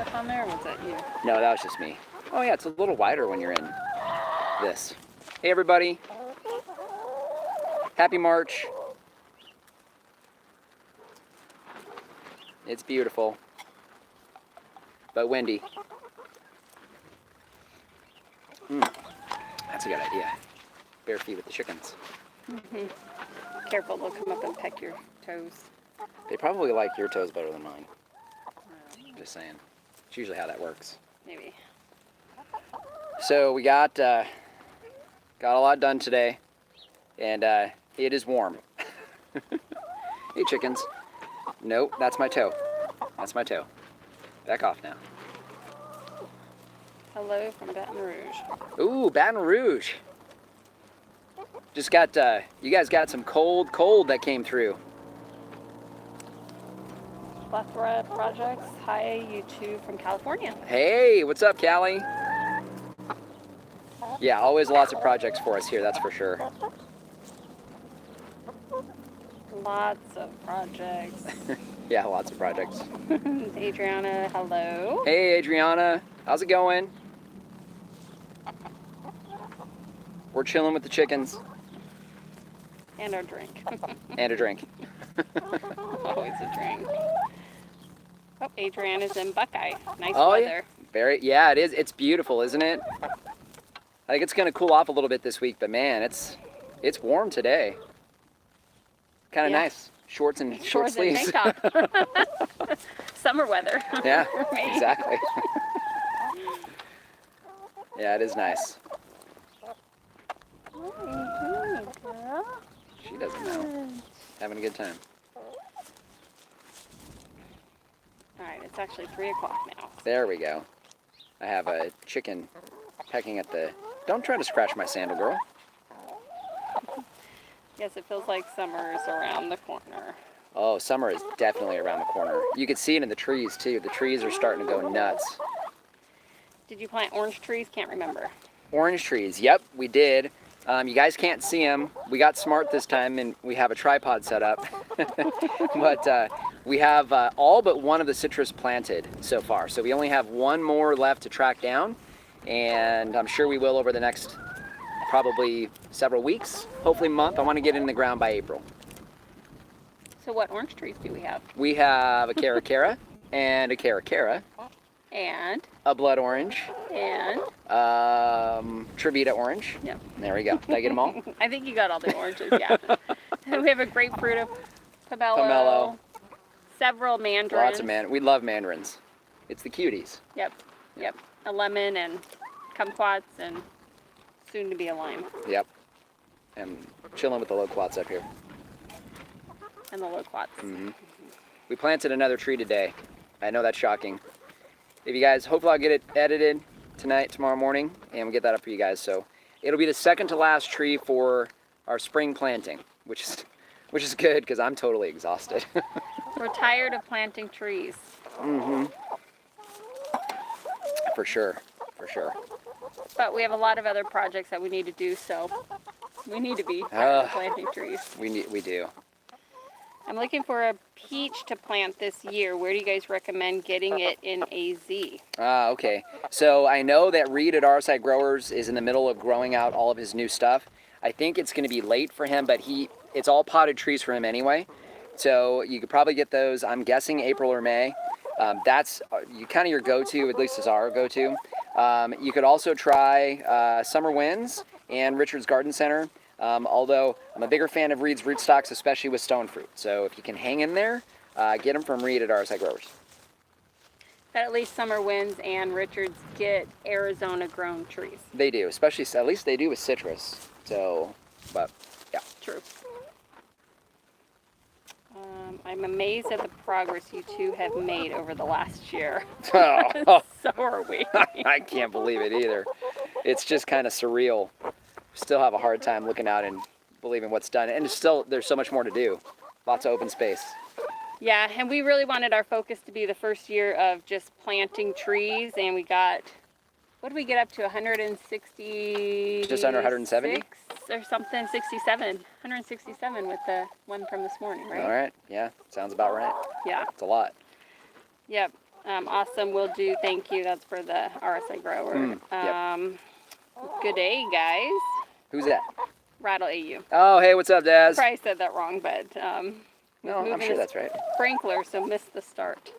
stuff on there, or was that you? No, that was just me. Oh yeah, it's a little wider when you're in this. Hey everybody. Happy March. It's beautiful, but windy. That's a good idea. Bare feet with the chickens. Careful, they'll come up and peck your toes. They probably like your toes better than mine. Just saying. It's usually how that works. Maybe. So we got a lot done today, and it is warm. Hey chickens. Nope, that's my toe. That's my toe. Back off now. Hello from Baton Rouge. Ooh, Baton Rouge. Just got, you guys got some cold that came through. Plethora Projects. Hi, you two from California. Hey, what's up, Callie? Yeah, always lots of projects for us here, that's for sure. Lots of projects. Yeah, lots of projects. Adriana, hello. Hey, Adriana. How's it going? We're chilling with the chickens. And our drink. And a drink. Always a drink. Oh, Adriana's in Buckeye. Nice Oh, weather. Yeah, it is. It's beautiful, isn't it? I think it's going to cool off a little bit this week, but man, it's warm today. Kind of nice. Shorts and short sleeves. And tank top. Summer weather. Yeah, exactly. Yeah, it is nice. What are you doing, girl? She doesn't know. Having a good time. All right, it's actually 3 o'clock now. There we go. I have a chicken pecking at the... Don't try to scratch my sandal, girl. Yes, it feels like summer is around the corner. Oh, summer is definitely around the corner. You can see it in the trees, too. The trees are starting to go nuts. Did you plant orange trees? Can't remember. Orange trees. Yep, we did. You guys can't see them. We got smart this time, and we have a tripod set up. But we have all but one of the citrus planted so far. So we only have one more left to track down, and I'm sure we will over the next probably several weeks, hopefully a month. I want to get it in the ground by April. So what orange trees do we have? We have a caracara and a caracara. And? A blood orange. And? Trevita orange. Yep. There we go. Did I get them all? I think you got all the oranges, yeah. We have a grapefruit, of Pomelo. Several mandarins. Lots of we love mandarins. It's the cuties. Yep. A lemon and kumquats and soon to be a lime. Yep. And chilling with the loquats up here. And the loquats. Mm-hmm. We planted another tree today. I know that's shocking. If you guys, hopefully I'll get it edited tonight, tomorrow morning, and we'll get that up for you guys. So it'll be the second to last tree for our spring planting, which is good because I'm totally exhausted. We're tired of planting trees. Mm-hmm. For sure. But we have a lot of other projects that we need to do, so we need to be tired of planting trees. We do. I'm looking for a peach to plant this year. Where do you guys recommend getting it in AZ? Okay. So I know that Reed at RSI Growers is in the middle of growing out all of his new stuff. I think it's going to be late for him, but it's all potted trees for him anyway. So you could probably get those, I'm guessing April or May. That's kind of your go-to, at least is our go-to. You could also try Summer Winds and Richard's Garden Center. Although I'm a bigger fan of Reed's rootstocks, especially with stone fruit. So if you can hang in there, get them from Reed at RSI Growers. But at least Summer Winds and Richards get Arizona grown trees. They do, especially, at least they do with citrus. So, but yeah. True. I'm amazed at the progress you two have made over the last year. Oh. So are we. I can't believe it either. It's just kind of surreal. Still have a hard time looking out and believing what's done. And there's so much more to do. Lots of open space. Yeah, and we really wanted our focus to be the first year of just planting trees, and we got, what did we get up to, 160? Just under 170? Or something, 67. 167 with the one from this morning, right? All right, yeah, sounds about right. Yeah. It's a lot. Yep. Awesome, will do. Thank you. That's for the RSI grower. Yep. Good day, guys. Who's that? Rattle AU. Oh, hey, what's up, Daz? Probably said that wrong, but No, I'm sure that's right. Sprinkler, so missed the start.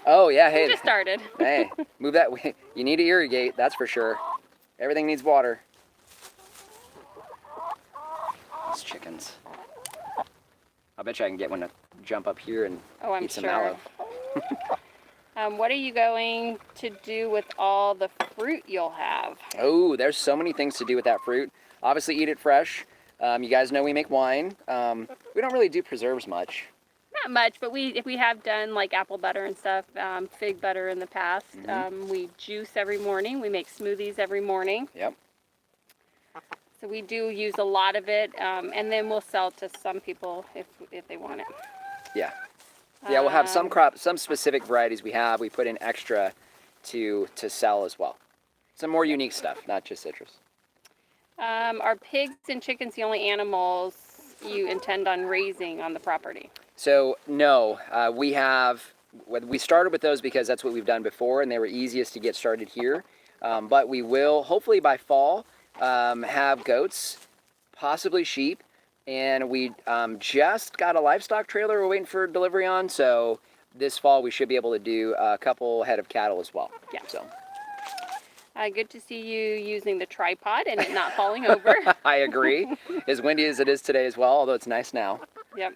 Oh, yeah, hey. Just started. Hey, move that way. You need to irrigate, that's for sure. Everything needs water. These chickens. I bet you I can get one to jump up here and I'm eat some sure. mallow. What are you going to do with all the fruit you'll have? Oh, there's so many things to do with that fruit. Obviously, eat it fresh. You guys know we make wine. We don't really do preserves much. Not much, but if we have done like apple butter and stuff, fig butter in the past. We juice every morning. We make smoothies every morning. Yep. So we do use a lot of it, and then we'll sell to some people if they want it. Yeah. Yeah, we'll have some specific varieties we put in extra to sell as well. Some more unique stuff, not just citrus. Are pigs and chickens the only animals you intend on raising on the property? So no, we started with those because that's what we've done before, and they were easiest to get started here. But we will, hopefully by fall, have goats, possibly sheep, and we just got a livestock trailer we're waiting for delivery on. So this fall we should be able to do a couple head of cattle as well. Yeah. So. Good to see you using the tripod and it not falling over. I agree. As windy as it is today as well, although it's nice now. Yep.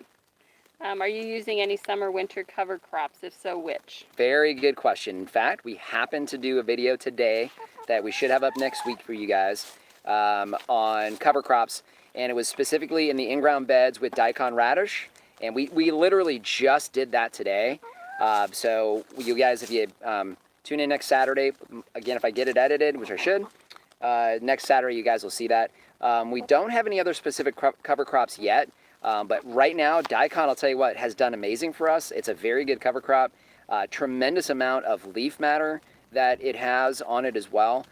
Are you using any summer, winter cover crops? If so, which? Very good question. In fact, we happen to do a video today that we should have up next week for you guys on cover crops. And it was specifically in the in-ground beds with daikon radish. And we literally just did that today. So you guys, if you tune in next Saturday, again, if I get it edited, which I should, next Saturday you guys will see that. We don't have any other specific cover crops yet, but right now, daikon, I'll tell you what, has done amazing for us. It's a very good cover crop. Tremendous amount of leaf matter that it has on it as well.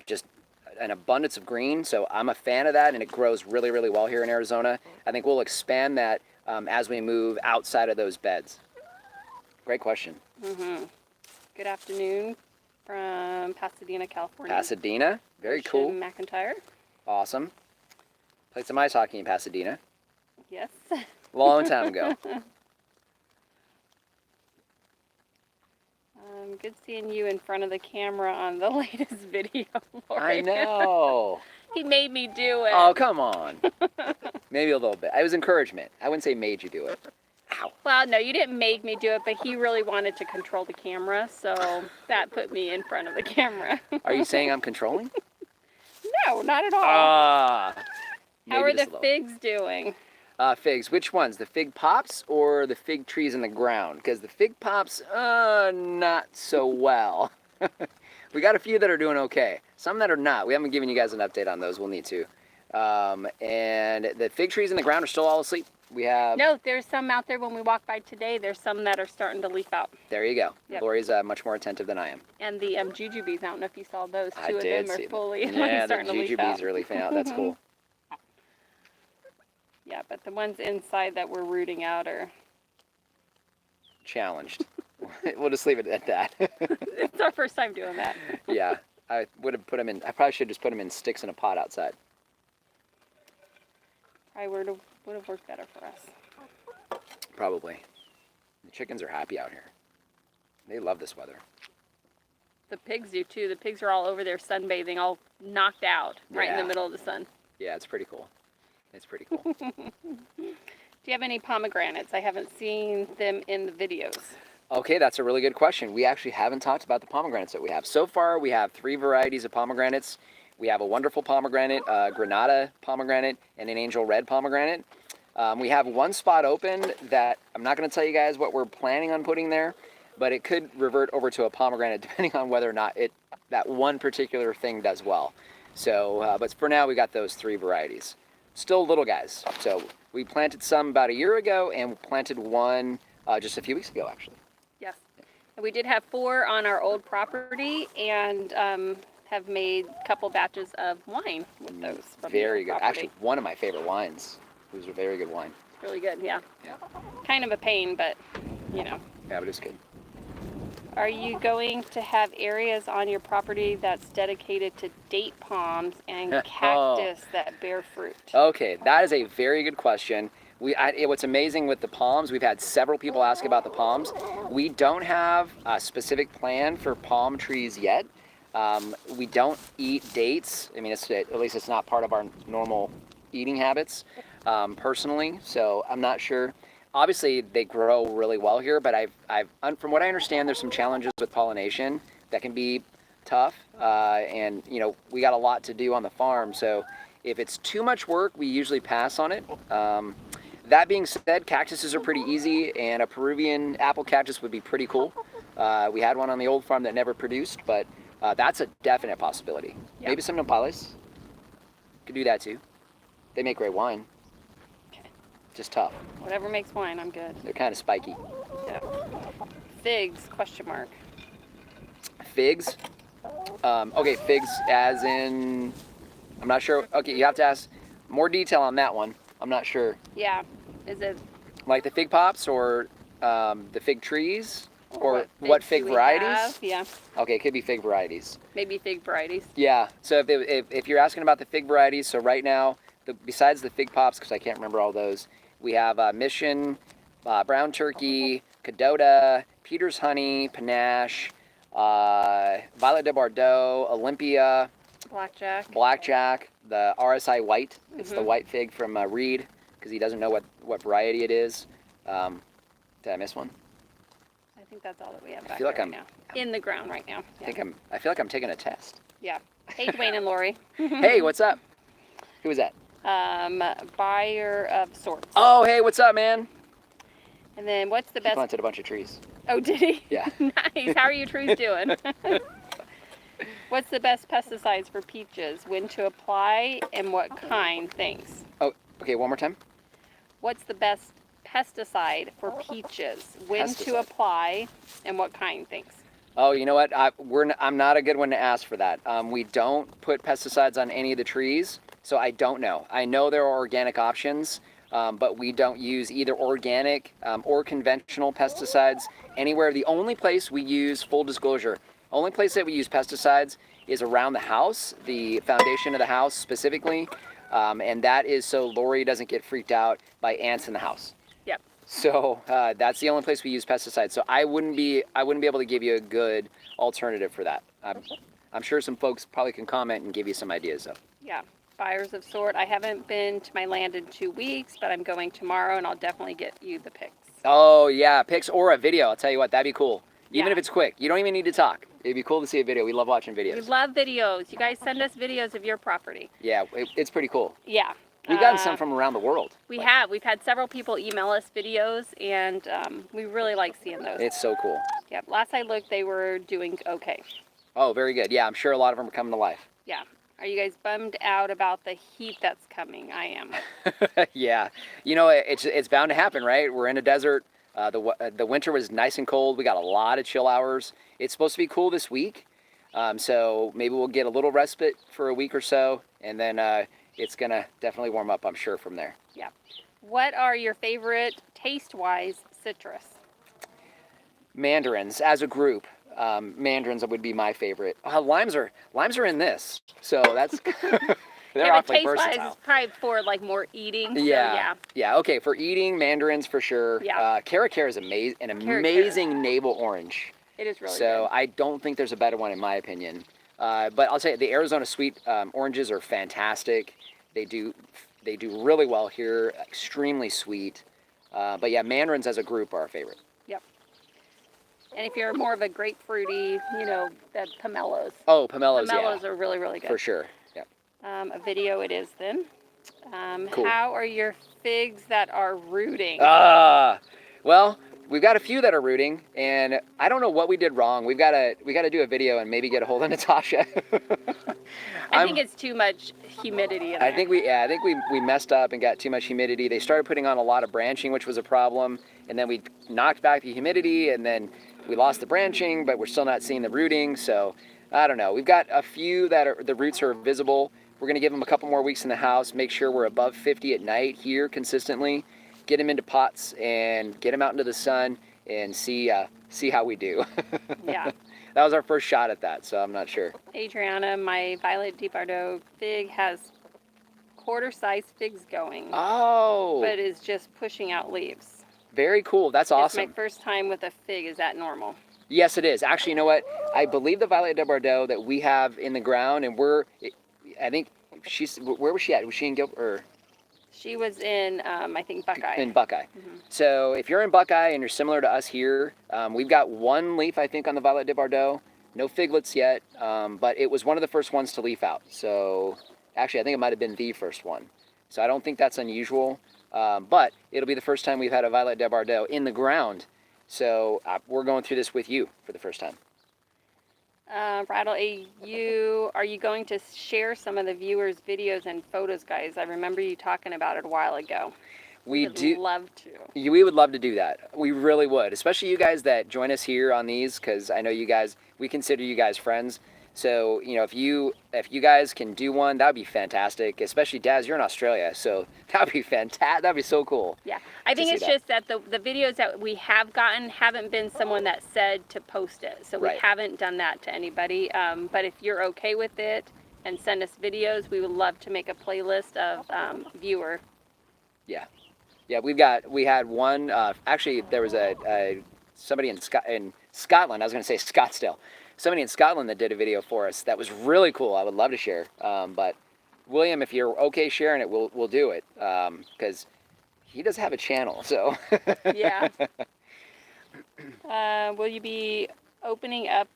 Just an abundance of green, so I'm a fan of that, and it grows really, really well here in Arizona. I think we'll expand that as we move outside of those beds. Great question. Good afternoon from Pasadena, California. Pasadena, very cool. Jim McIntyre. Awesome. Played some ice hockey in Pasadena. Yes. Long time ago. Good seeing you in front of the camera on the latest video, Lori. I know. He made me do it. Oh, come on. Maybe a little bit. It was encouragement. I wouldn't say made you do it. Ow. Well, no, you didn't make me do it, but he really wanted to control the camera, so that put me in front of the camera. Are you saying I'm controlling? No, not at all. Ah. How are the figs doing? Figs. Which ones? The fig pops or the fig trees in the ground? Because the fig pops, not so well. We got a few that are doing okay. Some that are not. We haven't given you guys an update on those. We'll need to. And the fig trees in the ground are still all asleep. We have... No, there's some out there when we walked by today. There's some that are starting to leaf out. There you go. Yep. Lori's much more attentive than I am. And the jujubes, I don't know if you saw those. I Two did of them see are fully Yeah, the starting to leaf out. jujubes are leafing out. That's cool. Yeah, but the ones inside that we're rooting out are... Challenged. We'll just leave it at that. It's our first time doing that. Yeah, I would have put them in... I probably should just put them in sticks in a pot outside. Probably would have worked better for us. Probably. The chickens are happy out here. They love this weather. The pigs do too. The pigs are all over there sunbathing, all knocked out, right in the Yeah. middle of the sun. Yeah, it's pretty cool. It's pretty cool. Do you have any pomegranates? I haven't seen them in the videos. Okay, that's a really good question. We actually haven't talked about the pomegranates that we have. So far, we have 3 varieties of pomegranates. We have a wonderful pomegranate, a Granada pomegranate, and an angel red pomegranate. We have one spot open that I'm not going to tell you guys what we're planning on putting there, but it could revert over to a pomegranate depending on whether or not that one particular thing does well. So, but for now, we got those 3 varieties. Still little guys. So we planted some about a year ago, and planted one just a few weeks ago, actually. Yes. And we did have 4 on our old property, and have made a couple batches of wine with those. From Very the good. property. Actually, one of my favorite wines. It was a very good wine. Really good, yeah. Yeah. Kind of a pain, but you know. Yeah, but it's good. Are you going to have areas on your property that's dedicated to date palms and cactus that bear fruit? Okay, that is a very good question. What's amazing with the palms, we've had several people ask about the palms. We don't have a specific plan for palm trees yet. We don't eat dates. I mean, at least it's not part of our normal eating habits personally, so I'm not sure. Obviously, they grow really well here, but from what I understand, there's some challenges with pollination that can be tough, and we got a lot to do on the farm, so if it's too much work, we usually pass on it. That being said, cactuses are pretty easy, and a Peruvian apple cactus would be pretty cool. We had one on the old farm that never produced, but that's a definite possibility. Yep. Maybe some nopales. Could do that too. They make great wine. Just tough. Whatever makes wine, I'm good. They're kind of spiky. Yeah. Figs, question mark. Figs? Okay, figs as in, I'm not sure. Okay, you have to ask more detail on that one. I'm not sure. Yeah. Is it? Like the fig pops or the fig trees? Or what fig varieties? Yeah. Okay, it could be fig varieties. Maybe fig varieties. Yeah, so if you're asking about the fig varieties, so right now, besides the fig pops, because I can't remember all those, we have Mission, Brown Turkey, Cadota, Peter's Honey, Panache, Violet de Bordeaux, Olympia, Blackjack, the RSI White. It's the white fig from Reed, because he doesn't know what variety it is. Did I miss one? I think that's all that we have back right now. In the ground right now. Yeah. I feel like I'm taking a test. Yeah. Hey, Dwayne and Lori. Hey, what's up? Who is that? Buyer of sorts. Oh, hey, what's up, man? And then what's the best? He planted a bunch of trees. Oh, did he? Yeah. Nice. How are your trees doing? What's the best pesticides for peaches? When to apply and what kind? Thanks. Oh, okay. One more time. What's the best pesticide for peaches? When to apply and what kind? Thanks. Oh, you know what? I'm not a good one to ask for that. We don't put pesticides on any of the trees, so I don't know. I know there are organic options, but we don't use either organic or conventional pesticides anywhere. The only place we use, full disclosure, only place that we use pesticides is around the house, the foundation of the house specifically, and that is so Lori doesn't get freaked out by ants in the house. Yep. So that's the only place we use pesticides. So I wouldn't be able to give you a good alternative for that. I'm sure some folks probably can comment and give you some ideas though. Yeah, buyers of sort. I haven't been to my land in 2 weeks, but I'm going tomorrow, and I'll definitely get you the pics. Oh yeah, pics or a video. I'll tell you what, that'd be cool. Even Yeah. if it's quick, you don't even need to talk. It'd be cool to see a video. We love watching videos. We love videos. You guys send us videos of your property. Yeah, it's pretty cool. Yeah. We've gotten some from around the world. We have. We've had several people email us videos, and we really like seeing those. It's so cool. Yep. Last I looked, they were doing okay. Oh, very good. Yeah, I'm sure a lot of them are coming to life. Yeah. Are you guys bummed out about the heat that's coming? I am. Yeah. You know, it's bound to happen, right? We're in a desert. The winter was nice and cold. We got a lot of chill hours. It's supposed to be cool this week. So maybe we'll get a little respite for a week or so, and then it's going to definitely warm up, I'm sure, from there. Yeah. What are your favorite, taste-wise, citrus? Mandarins, as a group, mandarins would be my favorite. Limes are in this, so that's they're awfully versatile. Taste-wise is probably for like more eating. Yeah, So yeah. Okay, for eating, mandarins for sure. Yeah. Caracara is amazing navel orange. it is really So good. I don't think there's a better one in my opinion. But I'll say the Arizona sweet oranges are fantastic. They do really well here. Extremely sweet. But yeah, mandarins as a group are our favorite. Yep. And if you're more of a grapefruity, the pomelos. Oh, pomelos, Pomelos are really, really good. For sure. Yeah. A video it is then. Cool. How are your figs that are rooting? Well, we've got a few that are rooting, and I don't know what we did wrong. We got to do a video and maybe get a hold of Natasha. I think it's too much humidity in there. I think we messed up and got too much humidity. They started putting on a lot of branching, which was a problem, and then we knocked back the humidity, and then we lost the branching, but we're still not seeing the rooting. So I don't know. We've got a few that the roots are visible. We're gonna give them a couple more weeks in the house. Make sure we're above 50 at night here consistently. Get them into pots and get them out into the sun, and see how we do. Yeah. That was our first shot at that, so I'm not sure. Adriana, my Violet de Bardot fig has quarter-sized figs going, Oh, but is just pushing out leaves. very cool. That's awesome. It's my first time with a fig. Is that normal? Yes, it is. Actually, you know what? I believe the Violet de Bardot that we have in the ground, and I think where was she at? Was she in Gilbert? Or She was in, I think, Buckeye. in Buckeye. Mhm. So if you're in Buckeye and you're similar to us here, we've got one leaf, I think, on the Violet de Bardot. No figlets yet, but it was one of the first ones to leaf out. So actually, I think it might have been the first one. So I don't think that's unusual, but it'll be the first time we've had a Violet de Bardot in the ground. So we're going through this with you for the first time. Rattle AU, are you going to share some of the viewers' videos and photos, guys? I remember you talking about it a while ago. We would do love to. We would love to do that. We really would, especially you guys that join us here on these, because I know you guys, we consider you guys friends. So, you know, if you guys can do one, that would be fantastic. Especially Daz, you're in Australia, so that would be fantastic. That'd be so cool. Yeah, I think it's just that the videos that we have gotten haven't been someone that said to post it. So we Right. haven't done that to anybody. But if you're okay with it and send us videos, we would love to make a playlist of viewer. Yeah. Yeah, we had one, actually there was somebody in Scotland, I was going to say Scottsdale. Somebody in Scotland that did a video for us that was really cool. I would love to share. But William, if you're okay sharing it, we'll do it. Because he does have a channel, so. Yeah. Will you be opening up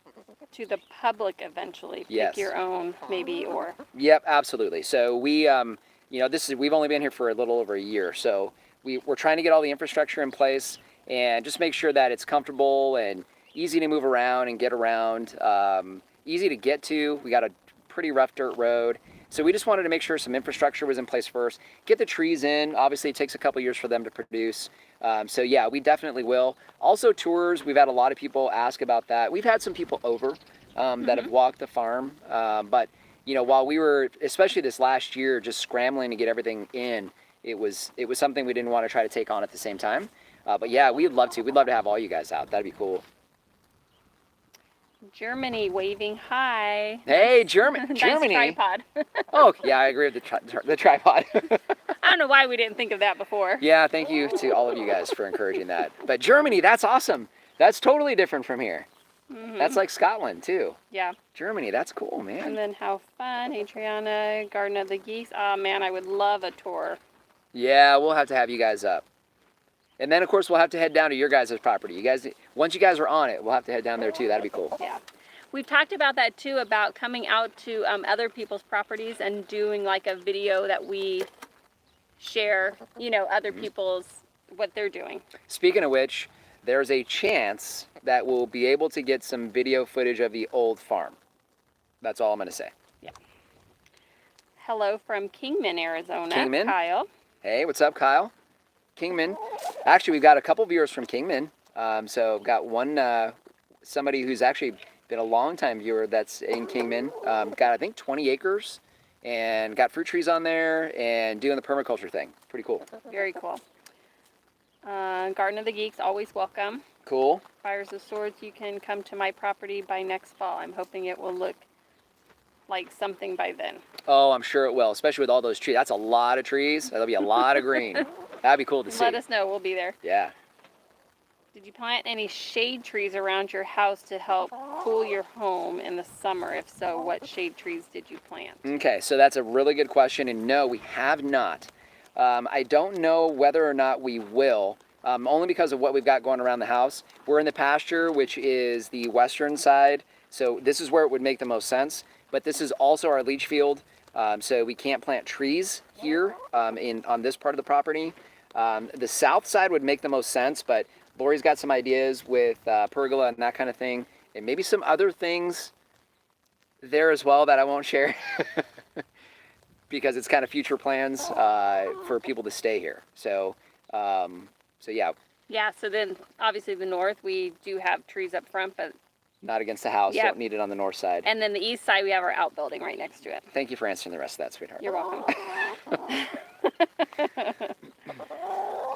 to the public eventually? Yes. Pick your own, maybe, or. Yep, absolutely. So we, you know, we've only been here for a little over a year. So we're trying to get all the infrastructure in place and just make sure that it's comfortable and easy to move around and get around, easy to get to. We got a pretty rough dirt road. So we just wanted to make sure some infrastructure was in place first. Get the trees in. Obviously, it takes a couple years for them to produce. So yeah, we definitely will. Also tours, we've had a lot of people ask about that. We've had some people over that have walked the farm. But, you know, while we were, especially this last year, just scrambling to get everything in, it was something we didn't want to try to take on at the same time. But yeah, we'd love to. We'd love to have all you guys out. That'd be cool. Germany waving hi. Hey, Germany. Nice tripod. Oh, yeah, I agree with the tripod. I don't know why we didn't think of that before. Yeah, thank you to all of you guys for encouraging that. But Germany, that's awesome. That's totally different from here. That's like Scotland, too. Yeah. Germany, that's cool, And man. then how fun, Adriana, Garden of the Geese. Oh man, I would love a tour. Yeah, we'll have to have you guys up. And then, of course, we'll have to head down to your guys' property. You guys, once you guys are on it, we'll have to head down there, too. That'd be cool. Yeah. We've talked about that too, about coming out to other people's properties and doing like a video that we share, you know, other people's, what they're doing. Speaking of which, there's a chance that we'll be able to get some video footage of the old farm. That's all I'm going to say. Yeah. Hello from Kingman, Arizona. Kingman? Kyle. Hey, what's up, Kyle? Kingman. Actually, we've got a couple viewers from Kingman. So I've got one, somebody who's actually been a long-time viewer that's in Kingman. Got, I think, 20 acres and got fruit trees on there and doing the permaculture thing. Pretty cool. Very cool. Garden of the Geeks, always welcome. Cool. Fires of Swords, you can come to my property by next fall. I'm hoping it will look like something by then. Oh, I'm sure it will, especially with all those trees. That's a lot of trees. That'll be a lot of green. That'd be cool to see. Let us know. We'll be there. Yeah. Did you plant any shade trees around your house to help cool your home in the summer? If so, what shade trees did you plant? Okay, so that's a really good question, and no, we have not. I don't know whether or not we will, only because of what we've got going around the house. We're in the pasture, which is the western side, so this is where it would make the most sense. But this is also our leach field, so we can't plant trees here on this part of the property. The south side would make the most sense, but Lori's got some ideas with pergola and that kind of thing, and maybe some other things there as well that I won't share because it's kind of future plans for people to stay here. So yeah. Yeah, so then obviously the north, we do have trees up front, but Not against the house. Yep. Don't need it on the north side. and then the east side, we have our outbuilding right next to it. Thank you for answering the rest of that, sweetheart. You're welcome.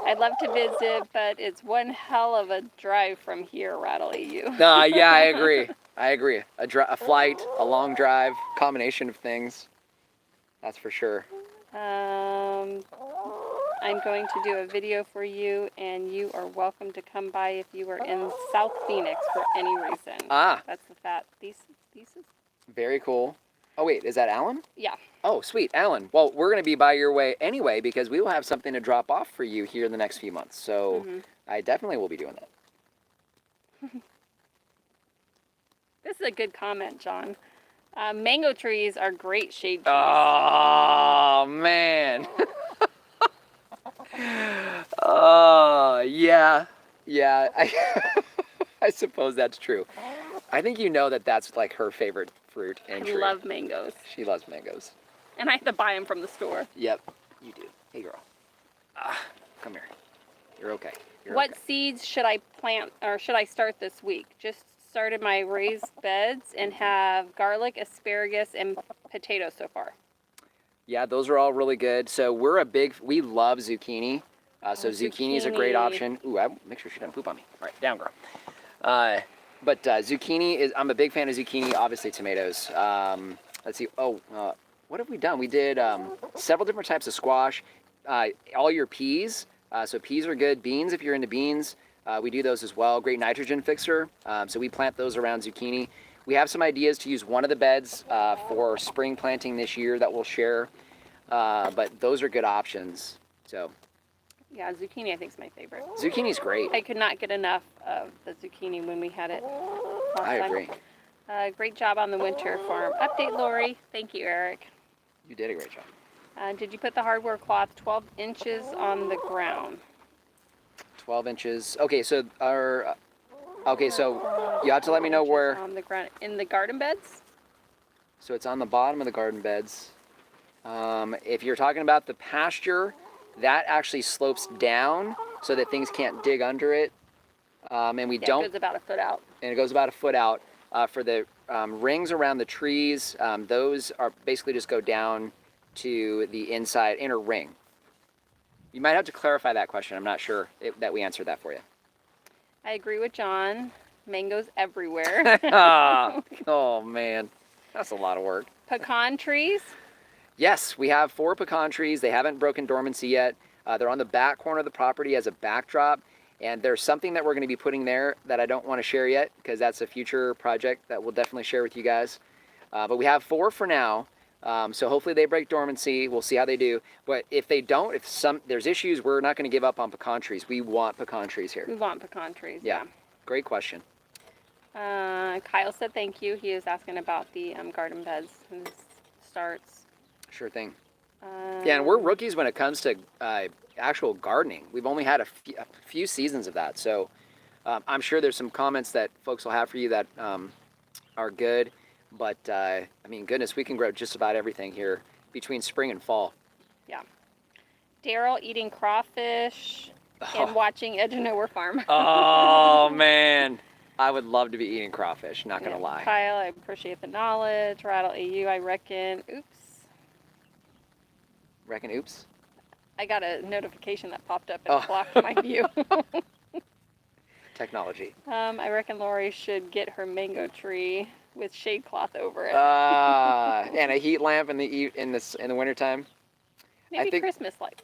I'd love to visit, but it's one hell of a drive from here, Rattle EU. Yeah, I agree. I agree. A flight, a long drive, combination of things. That's for sure. I'm going to do a video for you, and you are welcome to come by if you are in South Phoenix for any reason. Ah. That's the fat thesis. Very cool. Oh, wait, is that Alan? Yeah. Oh, sweet, Alan. Well, we're going to be by your way anyway because we will have something to drop off for you here in the next few months. So I definitely will be doing that. This is a good comment, John. Mango trees are great shade trees. Oh, man. Oh, yeah. Yeah, I suppose that's true. I think you know that that's like her favorite fruit and tree. I love mangoes. She loves mangoes. And I have to buy them from the store. Yep, you do. Hey, girl. Come here. You're okay. What seeds should I plant, or should I start this week? Just started my raised beds and have garlic, asparagus, and potatoes so far. Yeah, those are all really good. So we love zucchini. So zucchini is a great option. Ooh, make sure she doesn't poop on me. All right, down, girl. But zucchini I'm a big fan of zucchini. Obviously, tomatoes. Let's see. What have we done? We did several different types of squash. All your peas. So peas are good. Beans, if you're into beans, we do those as well. Great nitrogen fixer. So we plant those around zucchini. We have some ideas to use one of the beds for spring planting this year that we'll share. But those are good options. So. Yeah, zucchini I think is my favorite. Zucchini's great. I could not get enough of the zucchini when we had it last time. I agree. Great job on the winter farm. Update, Lori. Thank you, Eric. You did a great job. Did you put the hardware cloth 12 inches on the ground? 12 inches. Okay, so so you have to let me know where. On the ground, in the garden beds? So it's on the bottom of the garden beds. If you're talking about the pasture, that actually slopes down so that things can't dig under it. And we don't. It goes about a foot out. And it goes about a foot out. For the rings around the trees, those are basically just go down to the inner ring. You might have to clarify that question. I'm not sure that we answered that for you. I agree with John. Mangoes everywhere. Oh, man. That's a lot of work. Pecan trees? Yes, we have 4 pecan trees. They haven't broken dormancy yet. They're on the back corner of the property as a backdrop. And there's something that we're going to be putting there that I don't want to share yet because that's a future project that we'll definitely share with you guys. But we have 4 for now. So hopefully they break dormancy. We'll see how they do. But if they don't, there's issues, we're not going to give up on pecan trees. We want pecan trees here. We want pecan trees. Yeah. Great question. Kyle said thank you. He was asking about the garden beds and starts. Sure thing. Yeah, and we're rookies when it comes to actual gardening. We've only had a few seasons of that. So I'm sure there's some comments that folks will have for you that are good. But, I mean, goodness, we can grow just about everything here between spring and fall. Yeah. Daryl eating crawfish and watching Edge of Nowhere Farm. Oh, man. I would love to be eating crawfish, not going to lie. Kyle, I appreciate the knowledge. Rattle EU, I reckon. Oops. Reckon oops? I got a notification that popped up and blocked my view. Technology. I reckon Lori should get her mango tree with shade cloth over it. And a heat lamp in the wintertime. Maybe Christmas lights.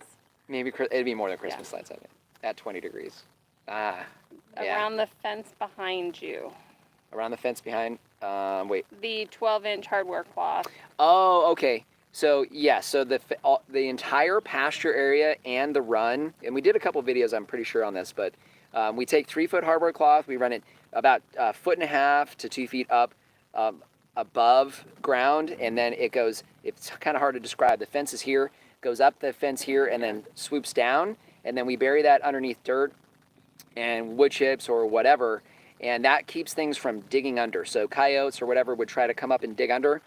Maybe it'd be more than Christmas lights, I think. At 20 degrees. Around the fence behind you. Around the fence behind? Wait. The 12-inch hardware cloth. Oh, okay. So yeah, so the entire pasture area and the run, and we did a couple videos, I'm pretty sure on this, but we take 3-foot hardware cloth, we run it about 1.5 to 2 feet up above ground, and then it's kind of hard to describe. The fence is here, goes up the fence here, and then swoops down, and then we bury that underneath dirt and wood chips or whatever, and that keeps things from digging under. So coyotes or whatever would try to come up and dig under,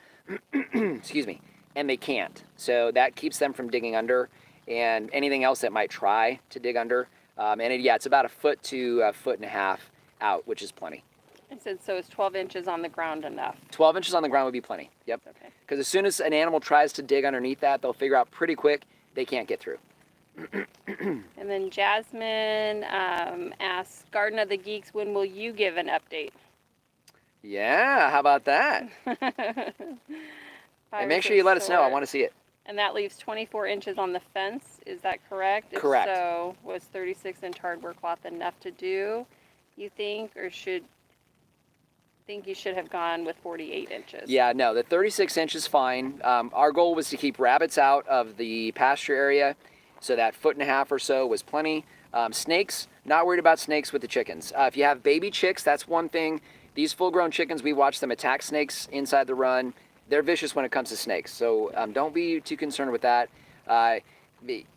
excuse me, and they can't. So that keeps them from digging under, and anything else that might try to dig under. It's about 1 foot to 1.5 foot out, which is plenty. I said, so is 12 inches on the ground enough? 12 inches on the ground would be plenty. Yep. Okay. Because as soon as an animal tries to dig underneath that, they'll figure out pretty quick they can't get through. And then Jasmine asks, Garden of the Geeks, when will you give an update? Yeah, how about that? And make sure you let us know. I want to see it. And that leaves 24 inches on the fence. Is that correct? Correct. If so, was 36-inch hardware cloth enough to do, you think, or you should have gone with 48 inches? Yeah, no, the 36 inch is fine. Our goal was to keep rabbits out of the pasture area, so that 1.5 feet or so was plenty. Snakes, not worried about snakes with the chickens. If you have baby chicks, that's one thing. These full-grown chickens, we watch them attack snakes inside the run. They're vicious when it comes to snakes, so don't be too concerned with that.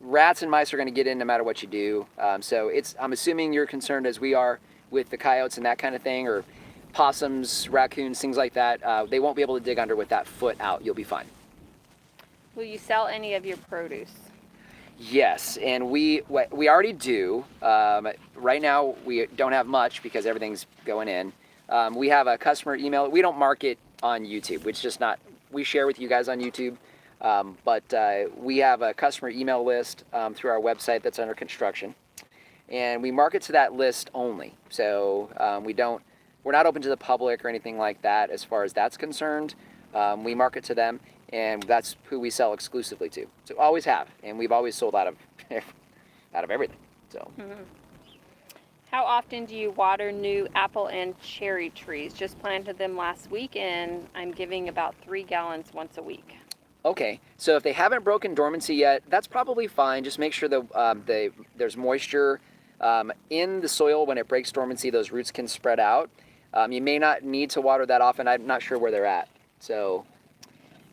Rats and mice are going to get in no matter what you do. So I'm assuming you're concerned as we are with the coyotes and that kind of thing, or possums, raccoons, things like that. They won't be able to dig under with that foot out. You'll be fine. Will you sell any of your produce? Yes, and we already do. Right now, we don't have much because everything's going in. We have a customer email. We don't market on YouTube. It's just not. We share with you guys on YouTube, but we have a customer email list through our website that's under construction, and we market to that list only. So we're not open to the public or anything like that as far as that's concerned. We market to them, and that's who we sell exclusively to. So always have, and we've always sold out of everything. So. Mm-hmm. How often do you water new apple and cherry trees? Just planted them last week, and I'm giving about 3 gallons once a week. Okay, so if they haven't broken dormancy yet, that's probably fine. Just make sure that there's moisture in the soil when it breaks dormancy. Those roots can spread out. You may not need to water that often. I'm not sure where they're at. So.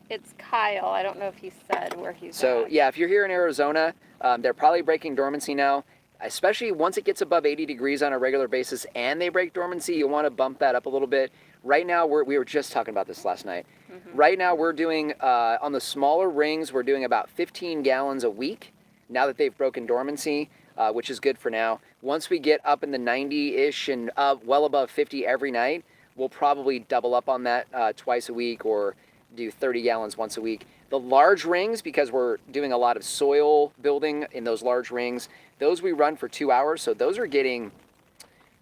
It's Kyle. I don't know if he said where he's at. So yeah, if you're here in Arizona, they're probably breaking dormancy now. Especially once it gets above 80 degrees on a regular basis and they break dormancy, you want to bump that up a little bit. Right now, we were just talking about this last night. Mm-hmm. Right now, we're doing, on the smaller rings, we're doing about 15 gallons a week now that they've broken dormancy, which is good for now. Once we get up in the 90-ish and well above 50 every night, we'll probably double up on that twice a week or do 30 gallons once a week. The large rings, because we're doing a lot of soil building in those large rings, those we run for 2 hours. So those are getting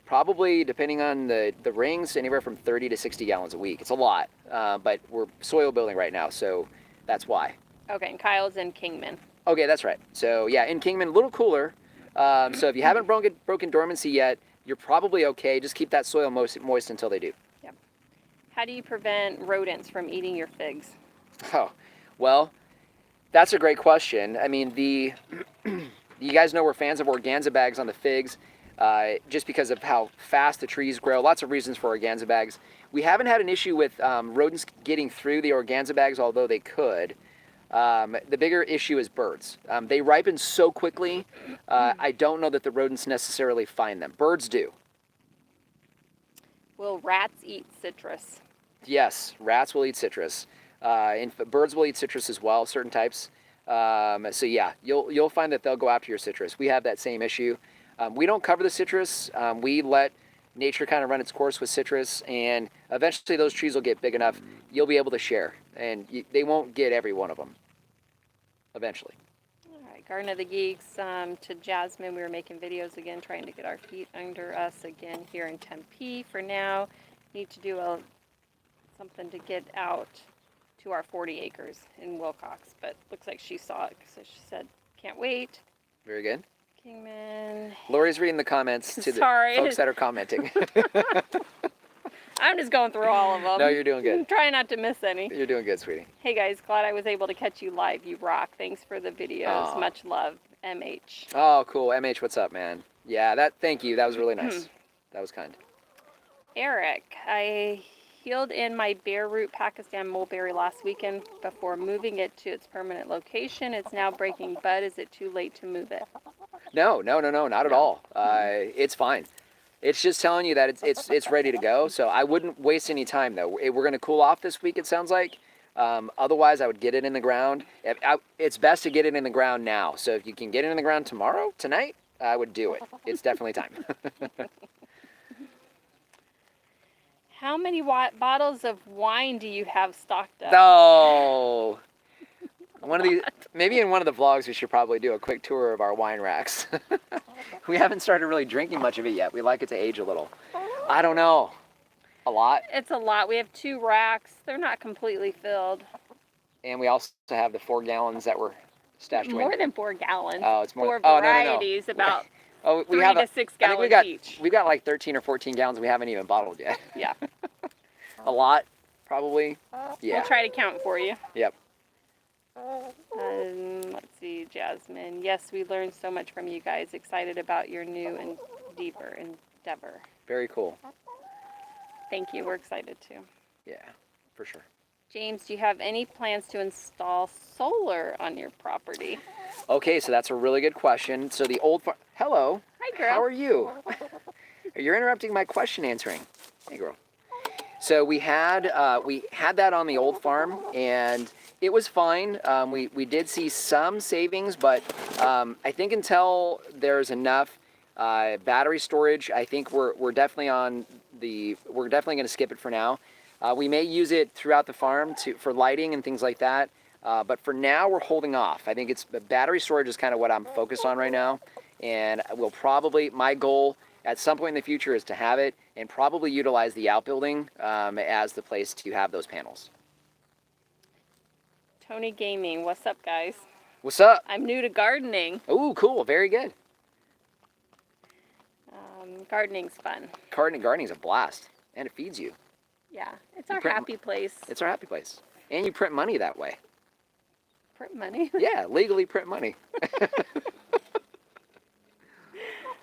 probably, depending on the rings, anywhere from 30 to 60 gallons a week. It's a lot, but we're soil building right now, so that's why. Okay, and Kyle's in Kingman. Okay, that's right. So yeah, in Kingman, a little cooler. So if you haven't broken dormancy yet, you're probably okay. Just keep that soil moist until they do. Yep. How do you prevent rodents from eating your figs? Oh, well, that's a great question. I mean, you guys know we're fans of organza bags on the figs, just because of how fast the trees grow. Lots of reasons for organza bags. We haven't had an issue with rodents getting through the organza bags, although they could. The bigger issue is birds. They ripen so quickly, I don't know that the rodents necessarily find them. Birds do. Will rats eat citrus? Yes, rats will eat citrus. And birds will eat citrus as well, certain types. So yeah, you'll find that they'll go after your citrus. We have that same issue. We don't cover the citrus. We let nature kind of run its course with citrus, and eventually those trees will get big enough you'll be able to share, and they won't get every one of them. Eventually. All right, Garden of the Geeks. To Jasmine, we were making videos again, trying to get our feet under us again here in Tempe. For now, need to do something to get out to our 40 acres in Wilcox, but looks like she saw it, so she said, can't wait. Very good. Kingman. Lori's reading the comments to the folks that are commenting. I'm just going through all of them. No, you're doing good. Trying not to miss any. You're doing good, sweetie. Hey guys, glad I was able to catch you live. You rock. Thanks for the videos. Aww. Much love, MH. Oh, cool. MH, what's up, man? Yeah, thank you. That was really nice. That was kind. Eric, I healed in my bare root Pakistan mulberry last weekend before moving it to its permanent location. It's now breaking bud. Is it too late to move it? No, not at all. It's fine. It's just telling you that it's ready to go. So I wouldn't waste any time though. We're going to cool off this week, it sounds like. Otherwise, I would get it in the ground. It's best to get it in the ground now. So if you can get it in the ground tonight, I would do it. It's definitely time. How many bottles of wine do you have stocked up? Oh, Maybe in one of the vlogs, we should probably do a quick tour of our wine racks. We haven't started really drinking much of it yet. We like it to age a little. I don't know. A lot. It's a lot. We have 2 racks. They're not completely filled. And we also have the 4 gallons that were stashed away. More than 4 gallons. Oh, it's more. 4 No. varieties, about Oh, we 3 have to 6 gallons each. We've got like 13 or 14 gallons we haven't even bottled yet. Yeah. A lot, probably. Yeah. We'll try to count for you. Yep. Let's see, Jasmine. Yes, we learned so much from you guys. Excited about your new endeavor. Very cool. Thank you. We're excited too. Yeah, for sure. James, do you have any plans to install solar on your property? Okay, so that's a really good question. So the old farm. Hello. Hi, girl. How are you? You're interrupting my question answering. Hey, girl. So we had that on the old farm, and it was fine. We did see some savings, but I think until there's enough battery storage, I think we're definitely going to skip it for now. We may use it throughout the farm for lighting and things like that, but for now we're holding off. I think battery storage is kind of what I'm focused on right now, and my goal at some point in the future is to have it and probably utilize the outbuilding as the place to have those panels. Tony Gaming, what's up, guys? What's up? I'm new to gardening. Oh, cool. Very good. Gardening's fun. Gardening's a blast, and it feeds you. Yeah, it's our happy place. It's our happy place. And you print money that way. Print money? Yeah, legally print money.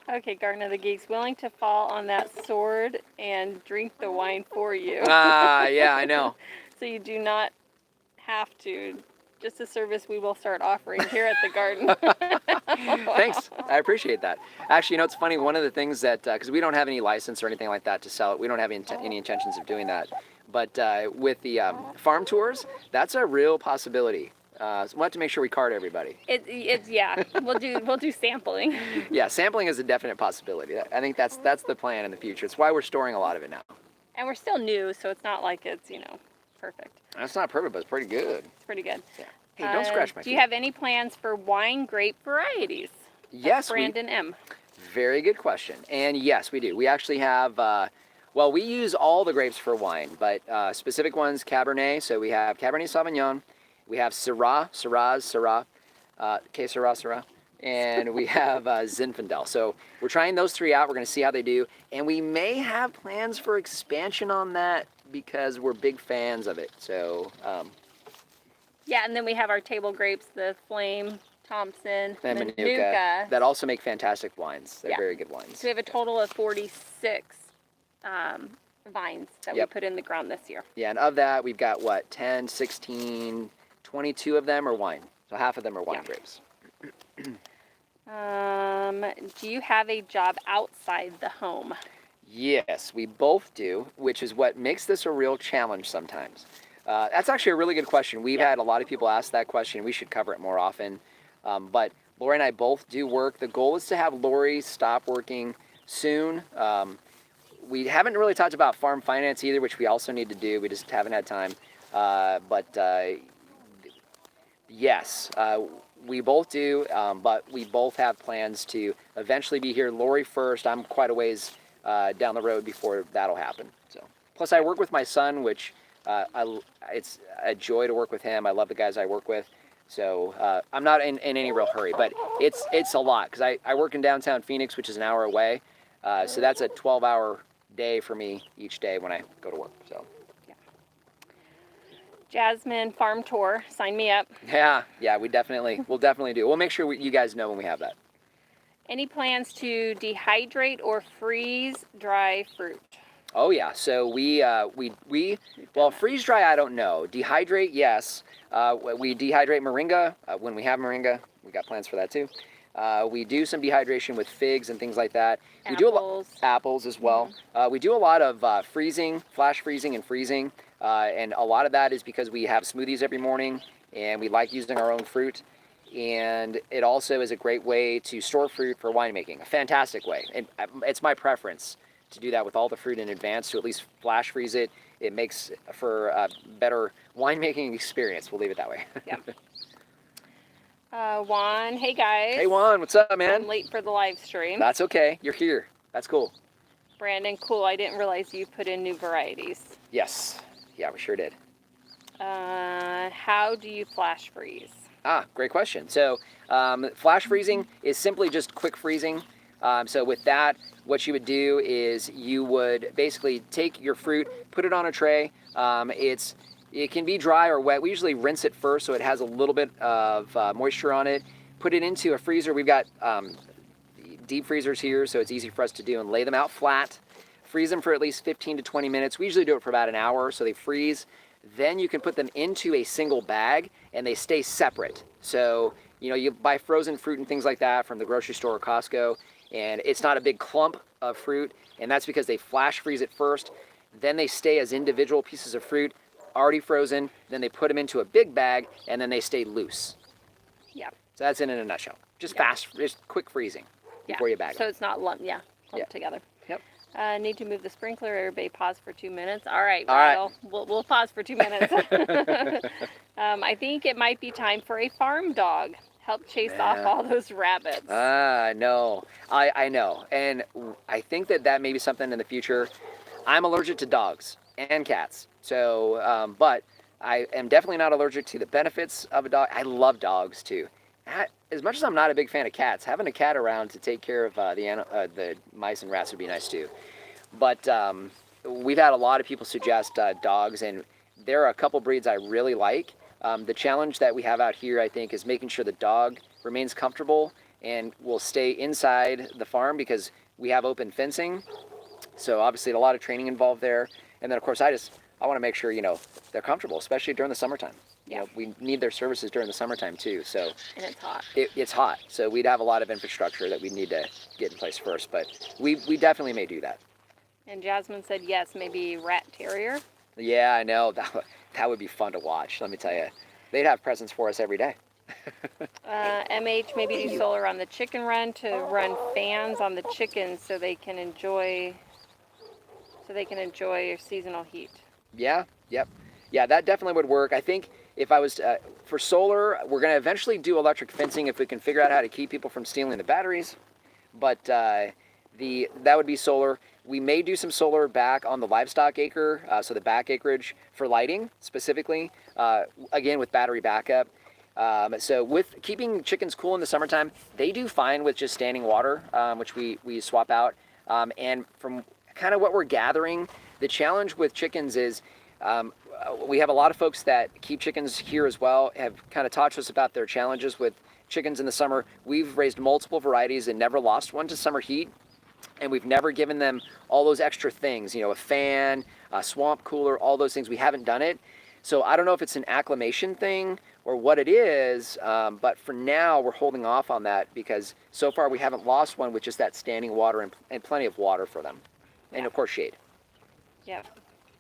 Okay, Garden of the Geeks, willing to fall on that sword and drink the wine for you. Yeah, I know. So you do not have to. Just a service we will start offering here at the garden. Thanks. I appreciate that. Actually, you know, it's funny. One of the things that, because we don't have any license or anything like that to sell it, we don't have any intentions of doing that. But with the farm tours, that's a real possibility. So we'll have to make sure we card everybody. Yeah, we'll do sampling. Yeah, sampling is a definite possibility. I think that's the plan in the future. It's why we're storing a lot of it now. And we're still new, so it's not like it's, perfect. That's not perfect, but it's pretty good. It's pretty good. Yeah. Hey, don't scratch my feet. Do you have any plans for wine grape varieties? Yes, Brandon M. Very good question. And yes, we do. We actually have, we use all the grapes for wine, but specific ones, Cabernet. So we have Cabernet Sauvignon. We have Syrah, and we have Zinfandel. So we're trying those 3 out. We're going to see how they do. And we may have plans for expansion on that because we're big fans of it. So, yeah, and then we have our table grapes, the Flame, Thompson, and Manuka. that also make fantastic wines. They're very good wines. So we have a total of 46 vines that we put in the ground this year. Yeah, and of that, we've got, 10, 16, 22 of them are wine. So half of them are wine grapes. Do you have a job outside the home? Yes, we both do, which is what makes this a real challenge sometimes. That's actually a really good question. We've had a lot of people ask that question. We should cover it more often. But Lori and I both do work. The goal is to have Lori stop working soon. We haven't really talked about farm finance either, which we also need to do. We just haven't had time. Yes, we both do, but we both have plans to eventually be here. Lori first. I'm quite a ways down the road before that'll happen. So, plus I work with my son, which it's a joy to work with him. I love the guys I work with. So I'm not in any real hurry, but it's a lot because I work in downtown Phoenix, which is an hour away. So that's a 12-hour day for me each day when I go to work. So. Jasmine farm tour, sign me up. Yeah, we'll definitely do. We'll make sure you guys know when we have that. Any plans to dehydrate or freeze dry fruit? Oh yeah, so we freeze dry I don't know. Dehydrate, yes. We dehydrate moringa when we have moringa. We got plans for that too. We do some dehydration with figs and things like that. Apples. We do a lot apples as well. Mm-hmm. We do a lot of freezing, flash freezing and freezing. And a lot of that is because we have smoothies every morning and we like using our own fruit. And it also is a great way to store fruit for winemaking, a fantastic way. And it's my preference to do that with all the fruit in advance, to at least flash freeze it. It makes for a better winemaking experience. We'll leave it that way. Yeah. Juan, hey guys. Hey Juan, what's up, man? I'm late for the live stream. That's okay. You're here. That's cool. Brandon, cool. I didn't realize you put in new varieties. Yes. Yeah, we sure did. How do you flash freeze? Great question. So flash freezing is simply just quick freezing. So with that, what you would do is you would basically take your fruit, put it on a tray. It can be dry or wet. We usually rinse it first so it has a little bit of moisture on it. Put it into a freezer. We've got deep freezers here, so it's easy for us to do, and lay them out flat. Freeze them for at least 15 to 20 minutes. We usually do it for about an hour, so they freeze. Then you can put them into a single bag, and they stay separate. So, you know, you buy frozen fruit and things like that from the grocery store or Costco, and it's not a big clump of fruit, and that's because they flash freeze it first. Then they stay as individual pieces of fruit, already frozen. Then they put them into a big bag, and then they stay loose. Yeah. So that's it in a nutshell. Just just quick freezing before you bag So them. it's not lumped together. Yep. Need to move the sprinkler. Everybody pause for 2 minutes. All right, All right. Kyle. We'll pause for 2 minutes. I think it might be time for a farm dog. Help chase off all those rabbits. No, I know. And I think that may be something in the future. I'm allergic to dogs and cats. So, but I am definitely not allergic to the benefits of a dog. I love dogs too. As much as I'm not a big fan of cats, having a cat around to take care of the mice and rats would be nice too. But we've had a lot of people suggest dogs, and there are a couple breeds I really like. The challenge that we have out here, I think, is making sure the dog remains comfortable and will stay inside the farm because we have open fencing. So obviously a lot of training involved there. And then of course I want to make sure, you know, they're comfortable, especially during the summertime. Yeah. You know, we need their services during the summertime too. So And it's hot. it's hot. So we'd have a lot of infrastructure that we need to get in place first, but we definitely may do that. And Jasmine said yes, maybe rat terrier. Yeah, I know. That would be fun to watch. Let me tell you, they'd have presents for us every day. MH, maybe do solar on the chicken run to run fans on the chickens so they can enjoy seasonal heat. Yeah, yep. Yeah, that definitely would work. I think if I was for solar, we're going to eventually do electric fencing if we can figure out how to keep people from stealing the batteries. But that would be solar. We may do some solar back on the livestock acre, so the back acreage for lighting specifically, again with battery backup. So with keeping chickens cool in the summertime, they do fine with just standing water, which we swap out. And from kind of what we're gathering, the challenge with chickens is we have a lot of folks that keep chickens here as well, have kind of talked to us about their challenges with chickens in the summer. We've raised multiple varieties and never lost one to summer heat. And we've never given them all those extra things, you know, a fan, a swamp cooler, all those things. We haven't done it. So I don't know if it's an acclimation thing or what it is, but for now we're holding off on that because so far we haven't lost one with just that standing water and plenty of water for them. And of course shade. Yeah.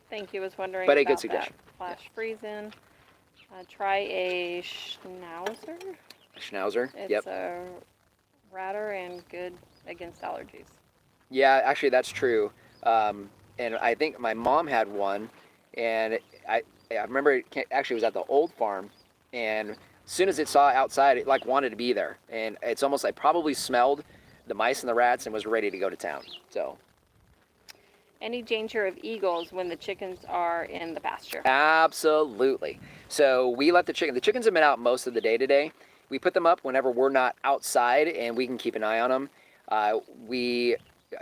Thank you. I was wondering But a about good suggestion. that. Flash freezing. Try a schnauzer. A schnauzer, It's a ratter and good against allergies. Yeah, actually that's true. And I think my mom had one, and I remember it actually was at the old farm, and as soon as it saw outside, it like wanted to be there, and it's almost like probably smelled the mice and the rats and was ready to go to town. So. Any danger of eagles when the chickens are in the pasture? Absolutely. So we let the chickens have been out most of the day today. We put them up whenever we're not outside and we can keep an eye on them. We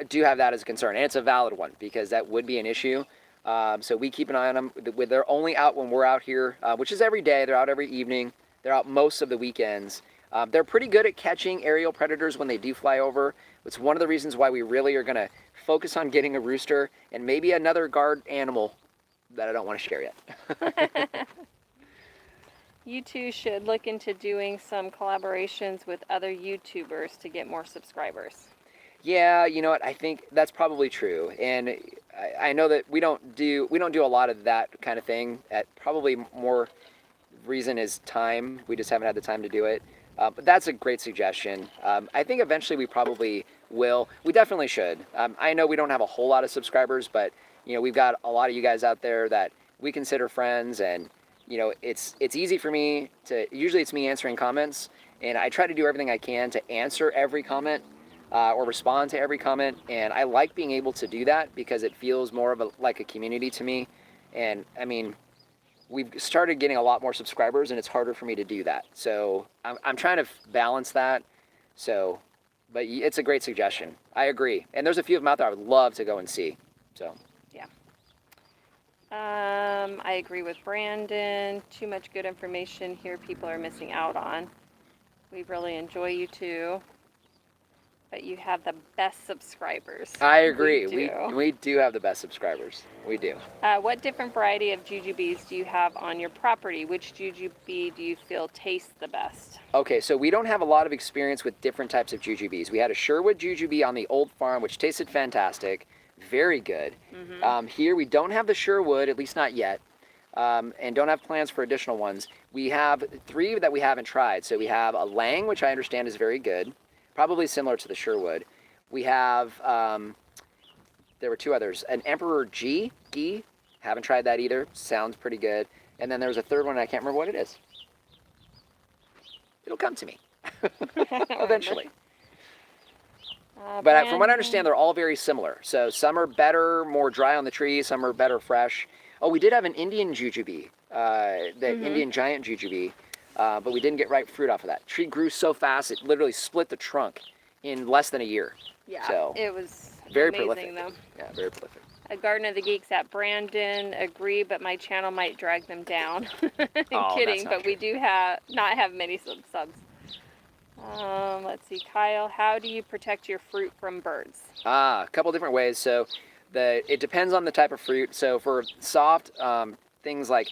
do have that as a concern, and it's a valid one because that would be an issue. So we keep an eye on them. They're only out when we're out here, which is every day. They're out every evening. They're out most of the weekends. They're pretty good at catching aerial predators when they do fly over. It's one of the reasons why we really are going to focus on getting a rooster and maybe another guard animal that I don't want to share yet. You two should look into doing some collaborations with other YouTubers to get more subscribers. Yeah, you know what? I think that's probably true, and I know that we don't do a lot of that kind of thing. Probably more reason is time. We just haven't had the time to do it. But that's a great suggestion. I think eventually we probably will. We definitely should. I know we don't have a whole lot of subscribers, but you know we've got a lot of you guys out there that we consider friends, and you know it's easy for me to. Usually it's me answering comments, and I try to do everything I can to answer every comment or respond to every comment. And I like being able to do that because it feels more of like a community to me. And I mean, we've started getting a lot more subscribers, and it's harder for me to do that. So I'm trying to balance that. So, but it's a great suggestion. I agree. And there's a few of them out there I would love to go and see. So. Yeah. I agree with Brandon. Too much good information here people are missing out on. We really enjoy you too. But you have the best subscribers. I agree. We do have the best subscribers. We do. What different variety of jujubes do you have on your property? Which jujube do you feel tastes the best? Okay, so we don't have a lot of experience with different types of jujubes. We had a Sherwood jujube on the old farm, which tasted fantastic. Very good. Mm-hmm. Here we don't have the Sherwood, at least not yet, and don't have plans for additional ones. We have 3 that we haven't tried. So we have a Lang, which I understand is very good, probably similar to the Sherwood. We have, there were 2 others, an Emperor Ghee, haven't tried that either, sounds pretty good. And then there was a 3rd one, I can't remember what it is. It'll come to me eventually. But from what I understand, they're all very similar. So some are better, more dry on the tree. Some are better fresh. Oh, we did have an Indian jujube, Indian giant jujube, but we didn't get ripe fruit off of that. Tree grew so fast, it literally split the trunk in less than a year. Yeah, so, it was very amazing, prolific. though. Yeah, very prolific. A Garden of the Geeks at Brandon, agree, but my channel might drag them down. Oh, Kidding, but true. we do not have many subs. Let's see, Kyle, how do you protect your fruit from birds? A couple different ways. So it depends on the type of fruit. So for soft things like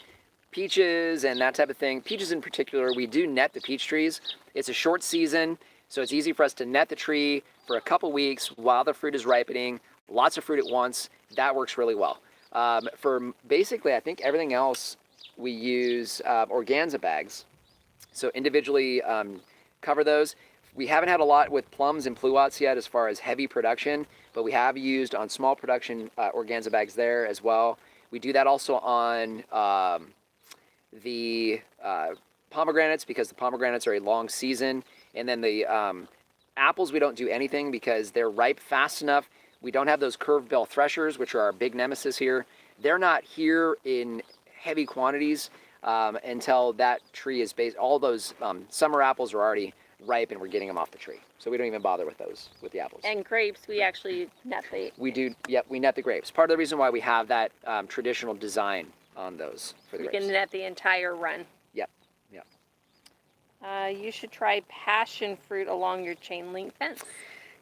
peaches and that type of thing, peaches in particular, we do net the peach trees. It's a short season, so it's easy for us to net the tree for a couple weeks while the fruit is ripening. Lots of fruit at once. That works really well. For basically, I think everything else, we use organza bags. So individually cover those. We haven't had a lot with plums and pluots yet as far as heavy production, but we have used on small production organza bags there as well. We do that also on the pomegranates because the pomegranates are a long season. And then the apples, we don't do anything because they're ripe fast enough. We don't have those curved bell threshers, which are our big nemesis here. They're not here in heavy quantities until that tree is based. All those summer apples are already ripe and we're getting them off the tree. So we don't even bother with those, with the apples. And grapes, we actually net the... We do, yep, we net the grapes. Part of the reason why we have that traditional design on those for the grapes. You can net the entire run. Yep, yep. You should try passion fruit along your chain link fence.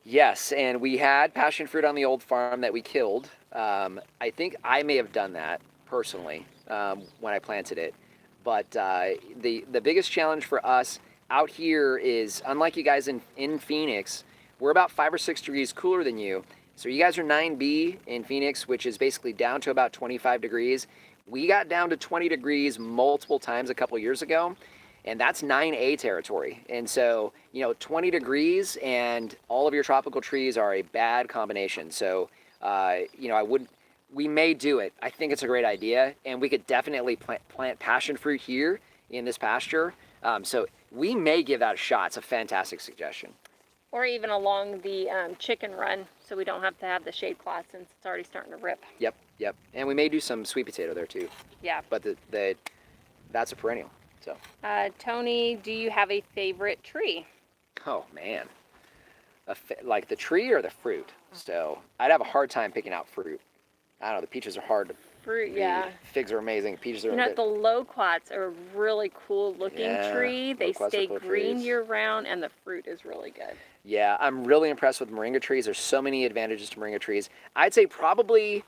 Yes, and we had passion fruit on the old farm that we killed. I think I may have done that personally when I planted it. But the biggest challenge for us out here is, unlike you guys in Phoenix, we're about 5 or 6 degrees cooler than you. So you guys are 9B in Phoenix, which is basically down to about 25 degrees. We got down to 20 degrees multiple times a couple years ago. And that's 9A territory. And so, 20 degrees and all of your tropical trees are a bad combination. So, we may do it. I think it's a great idea. And we could definitely plant passion fruit here in this pasture. So we may give that a shot. It's a fantastic suggestion. Or even along the chicken run, so we don't have to have the shade cloth since it's already starting to rip. Yep. And we may do some sweet potato there too. Yeah. But that's a perennial. So. Tony, do you have a favorite tree? Oh man, like the tree or the fruit? So I'd have a hard time picking out fruit. I don't know. The peaches are hard to. Fruit, yeah. Figs are amazing. Peaches are. The loquats are a really cool looking tree. They stay green year round, and the fruit is really good. Yeah, I'm really impressed with moringa trees. There's so many advantages to moringa trees. I'd say probably,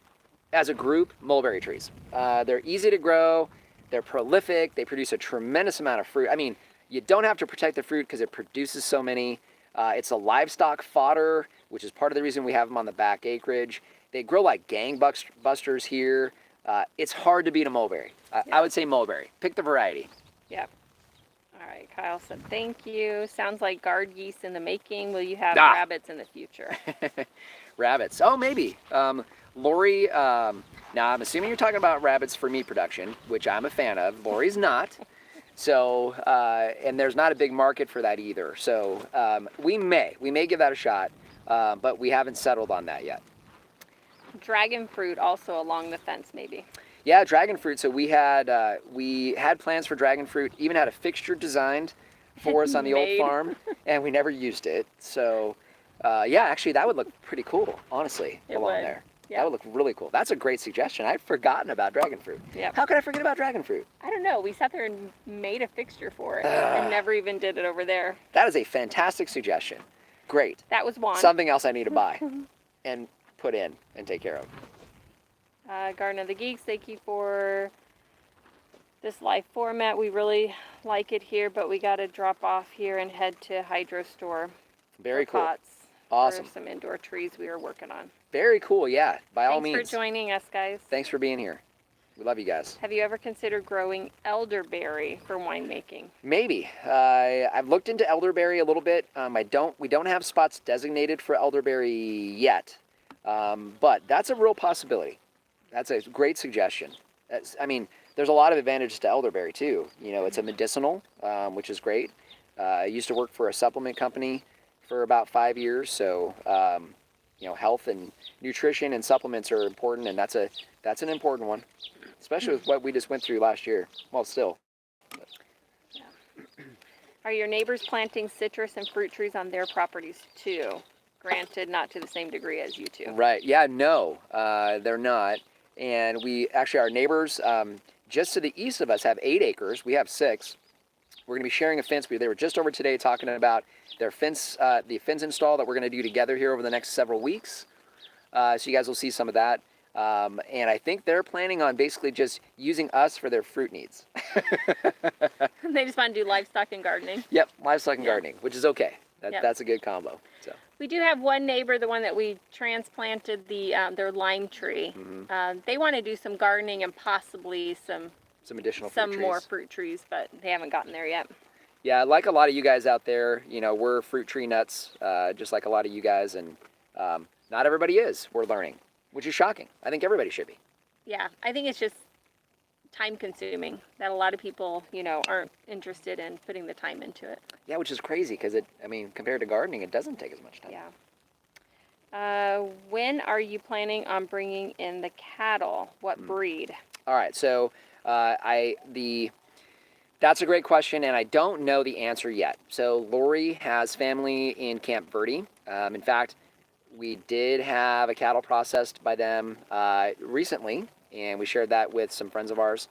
as a group, mulberry trees. They're easy to grow. They're prolific. They produce a tremendous amount of fruit. I mean, you don't have to protect the fruit because it produces so many. It's a livestock fodder, which is part of the reason we have them on the back acreage. They grow like gangbusters here. It's hard to beat a mulberry. I would say mulberry. Pick the variety. Yep. All right, Kyle said thank you. Sounds like guard geese in the making. Will you have rabbits in the future? Rabbits. Oh, maybe. Lori, now I'm assuming you're talking about rabbits for meat production, which I'm a fan of. Lori's not. So, and there's not a big market for that either. So we may give that a shot, but we haven't settled on that yet. Dragon fruit also along the fence, maybe. Yeah, dragon fruit. So we had plans for dragon fruit. Even had a fixture designed for us on the old farm, and we never used it. So, yeah, actually, that would look pretty cool, honestly, along there. Yeah. That would look really cool. That's a great suggestion. I'd forgotten about dragon fruit. Yeah. How could I forget about dragon fruit? I don't know. We sat there and made a fixture for it and never even did it over there. That is a fantastic suggestion. Great. That was one. Something else I need to buy and put in and take care of. Garden of the Geeks, thank you for this live format. We really like it here, but we got to drop off here and head to Hydro Store. Very cool. Pots. Awesome. For some indoor trees we are working on. Very cool, yeah. By all means. Thanks for joining us, guys. Thanks for being here. We love you guys. Have you ever considered growing elderberry for winemaking? Maybe. I've looked into elderberry a little bit. We don't have spots designated for elderberry yet, but that's a real possibility. That's a great suggestion. I mean, there's a lot of advantages to elderberry too. You know, it's a medicinal, which is great. I used to work for a supplement company for about 5 years, so you know, health and nutrition and supplements are important, and that's an important one, especially with what we just went through last year. Well, still. Yeah. Are your neighbors planting citrus and fruit trees on their properties too? Granted, not to the same degree as you two. Right. Yeah. No, they're not. And our neighbors just to the east of us have 8 acres. We have 6. We're going to be sharing a fence. They were just over today talking about their fence, the fence install that we're going to do together here over the next several weeks. So you guys will see some of that. And I think they're planning on basically just using us for their fruit needs. They just want to do livestock and gardening. Yep, livestock and gardening, which is okay. That's a good combo. So. We do have one neighbor, the one that we transplanted their lime tree. Mm-hmm. They want to do some gardening and possibly some additional more fruit trees, but they haven't gotten there yet. Yeah, like a lot of you guys out there, you know, we're fruit tree nuts, just like a lot of you guys, and not everybody is. We're learning, which is shocking. I think everybody should be. Yeah, I think it's just time consuming that a lot of people, you know, aren't interested in putting the time into it. Yeah, which is crazy because compared to gardening, it doesn't take as much time. Yeah. When are you planning on bringing in the cattle? What breed? All right, so that's a great question, and I don't know the answer yet. So Lori has family in Camp Verde. In fact, we did have a cattle processed by them recently, and we shared that with some friends of ours.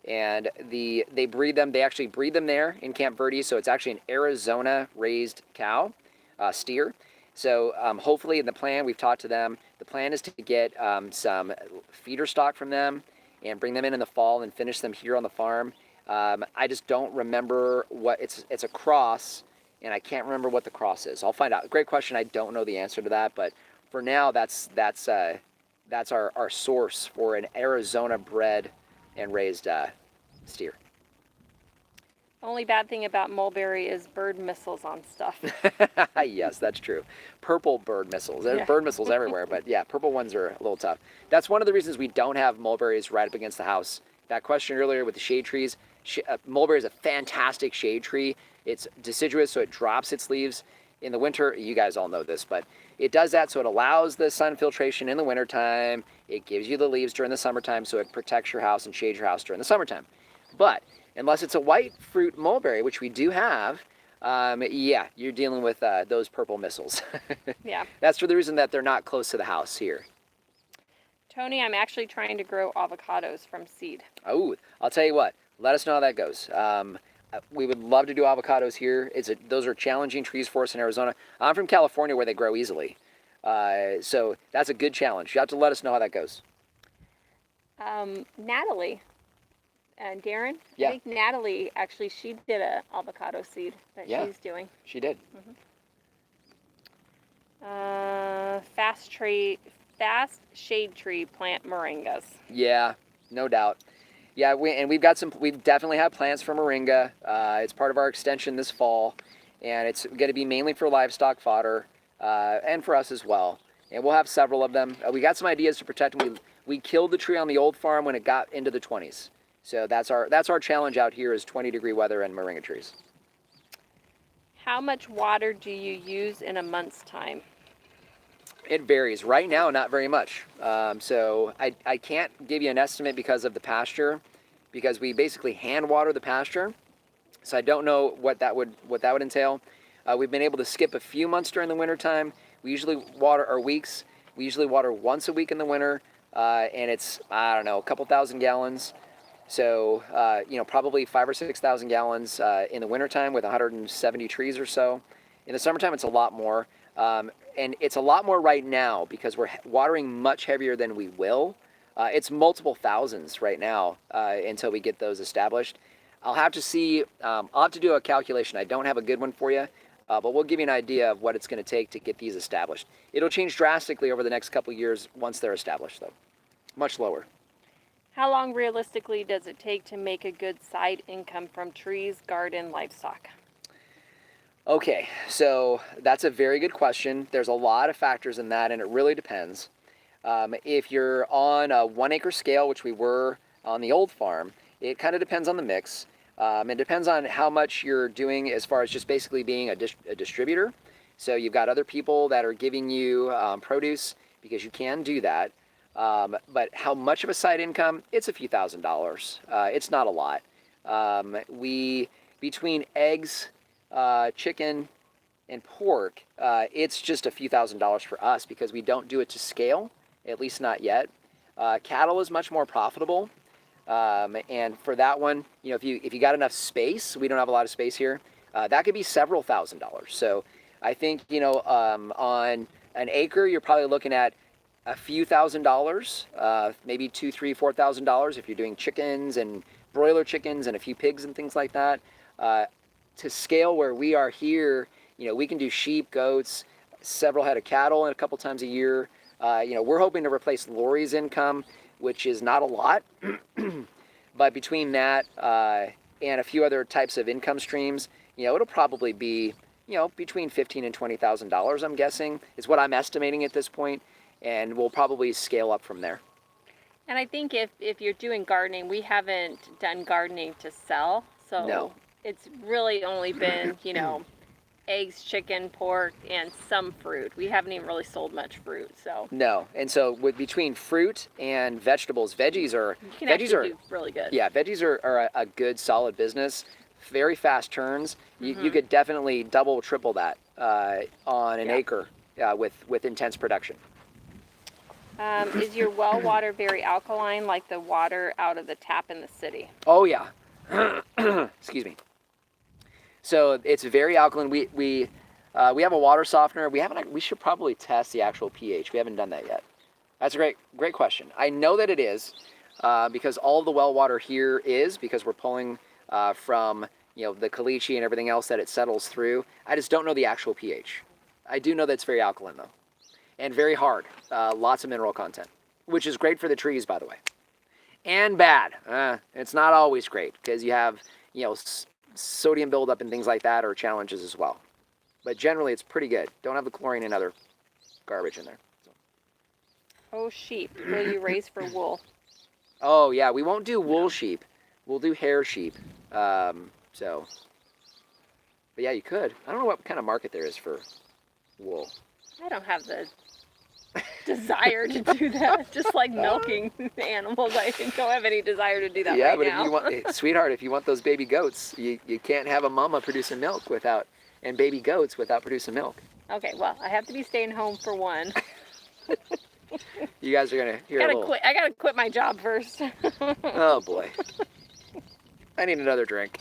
And they breed them. They actually breed them there in Camp Verde. So it's actually an Arizona raised cow, steer. So hopefully in the plan, we've talked to them. The plan is to get some feeder stock from them and bring them in the fall and finish them here on the farm. I just don't remember what it's a cross, and I can't remember what the cross is. I'll find out. Great question. I don't know the answer to that, but for now, that's our source for an Arizona bred and raised steer. Only bad thing about mulberry is bird missiles on stuff. Yes, that's true. Purple bird missiles. There's bird missiles everywhere, but yeah, purple ones are a little tough. That's one of the reasons we don't have mulberries right up against the house. That question earlier with the shade trees, mulberry is a fantastic shade tree. It's deciduous, so it drops its leaves in the winter. You guys all know this, but it does that so it allows the sun filtration in the wintertime. It gives you the leaves during the summertime, so it protects your house and shades your house during the summertime. But unless it's a white fruit mulberry, which we do have, yeah, you're dealing with those purple missiles. Yeah. That's for the reason that they're not close to the house here. Tony, I'm actually trying to grow avocados from seed. Oh, I'll tell you what. Let us know how that goes. We would love to do avocados here. Those are challenging trees for us in Arizona. I'm from California where they grow easily. So that's a good challenge. You have to let us know how that goes. Natalie and Darren, yeah. I think Natalie, actually, she did an avocado seed that she's doing. She did. Fast shade tree plant moringas. Yeah, no doubt. Yeah, we've definitely have plans for moringa. It's part of our extension this fall, and it's going to be mainly for livestock fodder and for us as well. And we'll have several of them. We got some ideas to protect them. We killed the tree on the old farm when it got into the 20s. So that's our challenge out here is 20-degree weather and moringa trees. How much water do you use in a month's time? It varies. Right now, not very much. So I can't give you an estimate because of the pasture, because we basically hand water the pasture. So I don't know what that would entail. We've been able to skip a few months during the wintertime. We usually water our weeks. We usually water once a week in the winter, and it's, I don't know, a couple thousand gallons. So, probably 5,000 or 6,000 gallons in the wintertime with 170 trees or so. In the summertime, it's a lot more. And it's a lot more right now because we're watering much heavier than we will. It's multiple thousands right now until we get those established. I'll have to see, I'll have to do a calculation. I don't have a good one for you, but we'll give you an idea of what it's going to take to get these established. It'll change drastically over the next couple of years once they're established, though. Much lower. How long realistically does it take to make a good side income from trees, garden, livestock? Okay, so that's a very good question. There's a lot of factors in that, and it really depends. If you're on a 1 acre scale, which we were on the old farm, it kind of depends on the mix. It depends on how much you're doing as far as just basically being a distributor. So you've got other people that are giving you produce because you can do that. But how much of a side income? It's a few $1,000s. It's not a lot. Between eggs, chicken, and pork, it's just a few $1,000s for us because we don't do it to scale, at least not yet. Cattle is much more profitable. And for that one, if you got enough space, we don't have a lot of space here, that could be several $1,000s. So I think, on an acre, you're probably looking at a few $1,000s, maybe $2,000, $3,000, $4,000 if you're doing chickens and broiler chickens and a few pigs and things like that. To scale where we are here, we can do sheep, goats, several head of cattle, and a couple times a year. We're hoping to replace Lori's income, which is not a lot, but between that and a few other types of income streams, it'll probably be, between $15,000 and $20,000. I'm guessing is what I'm estimating at this point. And we'll probably scale up from there. And I think if you're doing gardening, we haven't done gardening to sell. So no. It's really only been, eggs, chicken, pork, and some fruit. We haven't even really sold much fruit. So no. And so between fruit and vegetables, veggies are do really good. Yeah, veggies are a good solid business. Very fast turns. You could definitely double, triple that on an acre with intense production. Is your well water very alkaline, like the water out of the tap in the city? Oh yeah. Excuse me. So it's very alkaline. We have a water softener. We should probably test the actual pH. We haven't done that yet. That's a great question. I know that it is because all of the well water here is because we're pulling from the caliche and everything else that it settles through. I just don't know the actual pH. I do know that it's very alkaline though. And very hard, lots of mineral content, which is great for the trees, by the way. And bad, it's not always great because you have, sodium buildup and things like that are challenges as well. But generally, it's pretty good. Don't have the chlorine and other garbage in there. So. Oh, sheep, will you raise for wool? Oh yeah, we won't do wool sheep. We'll do hair sheep. But yeah, you could. I don't know what kind of market there is for wool. I don't have the desire to do that. Just like milking animals, I don't have any desire to do that right now. Yeah, but if you want, sweetheart, if you want those baby goats, you can't have a mama producing milk and baby goats without producing milk. Okay, well, I have to be staying home for one. You guys are gonna hear a little. I gotta quit my job first. Oh boy, I need another drink.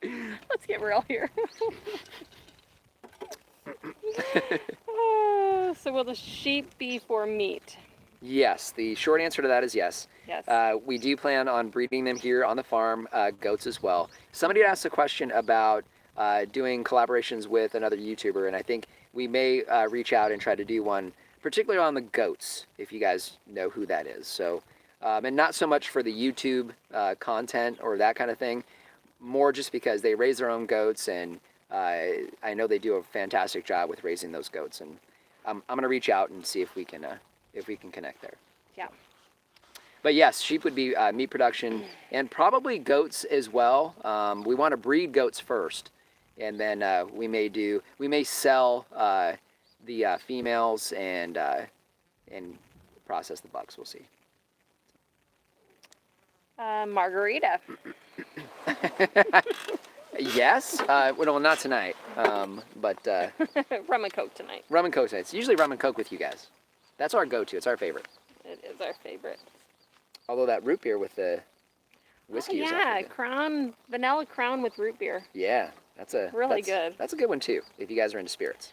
Let's get real here. So will the sheep be for meat? Yes, the short answer to that is yes. Yes. We do plan on breeding them here on the farm, goats as well. Somebody asked a question about doing collaborations with another YouTuber, and I think we may reach out and try to do one, particularly on the goats, if you guys know who that is. So, and not so much for the YouTube content or that kind of thing, more just because they raise their own goats, and I know they do a fantastic job with raising those goats, and I'm going to reach out and see if we can connect there. Yeah. But yes, sheep would be meat production, and probably goats as well. We want to breed goats first, and then we may sell the females and process the bucks. We'll see. Margarita. Yes. Well, not tonight. But Rum and Coke tonight. rum and coke. It's usually rum and coke with you guys. That's our go-to. It's our favorite. It is our favorite. Although that root beer with the whiskey is yeah, also good. Crown, vanilla Crown with root beer. Yeah, that's good. That's a good one too. If you guys are into spirits.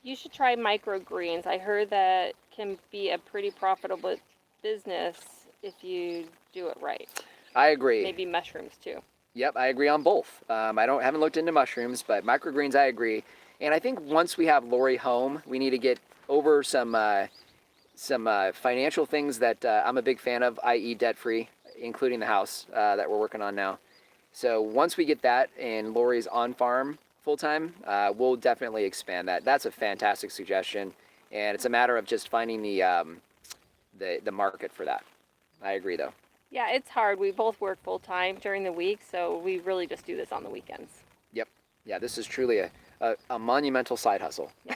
You should try microgreens. I heard that can be a pretty profitable business if you do it right. I agree. Maybe mushrooms too. Yep, I agree on both. Haven't looked into mushrooms, but microgreens I agree. And I think once we have Lori home, we need to get over some financial things that I'm a big fan of, i.e. debt-free, including the house that we're working on now. So once we get that and Lori's on farm full-time, we'll definitely expand that. That's a fantastic suggestion, and it's a matter of just finding the market for that. I agree, though. Yeah, it's hard. We both work full-time during the week, so we really just do this on the weekends. Yep. Yeah, this is truly a monumental side hustle. Yeah.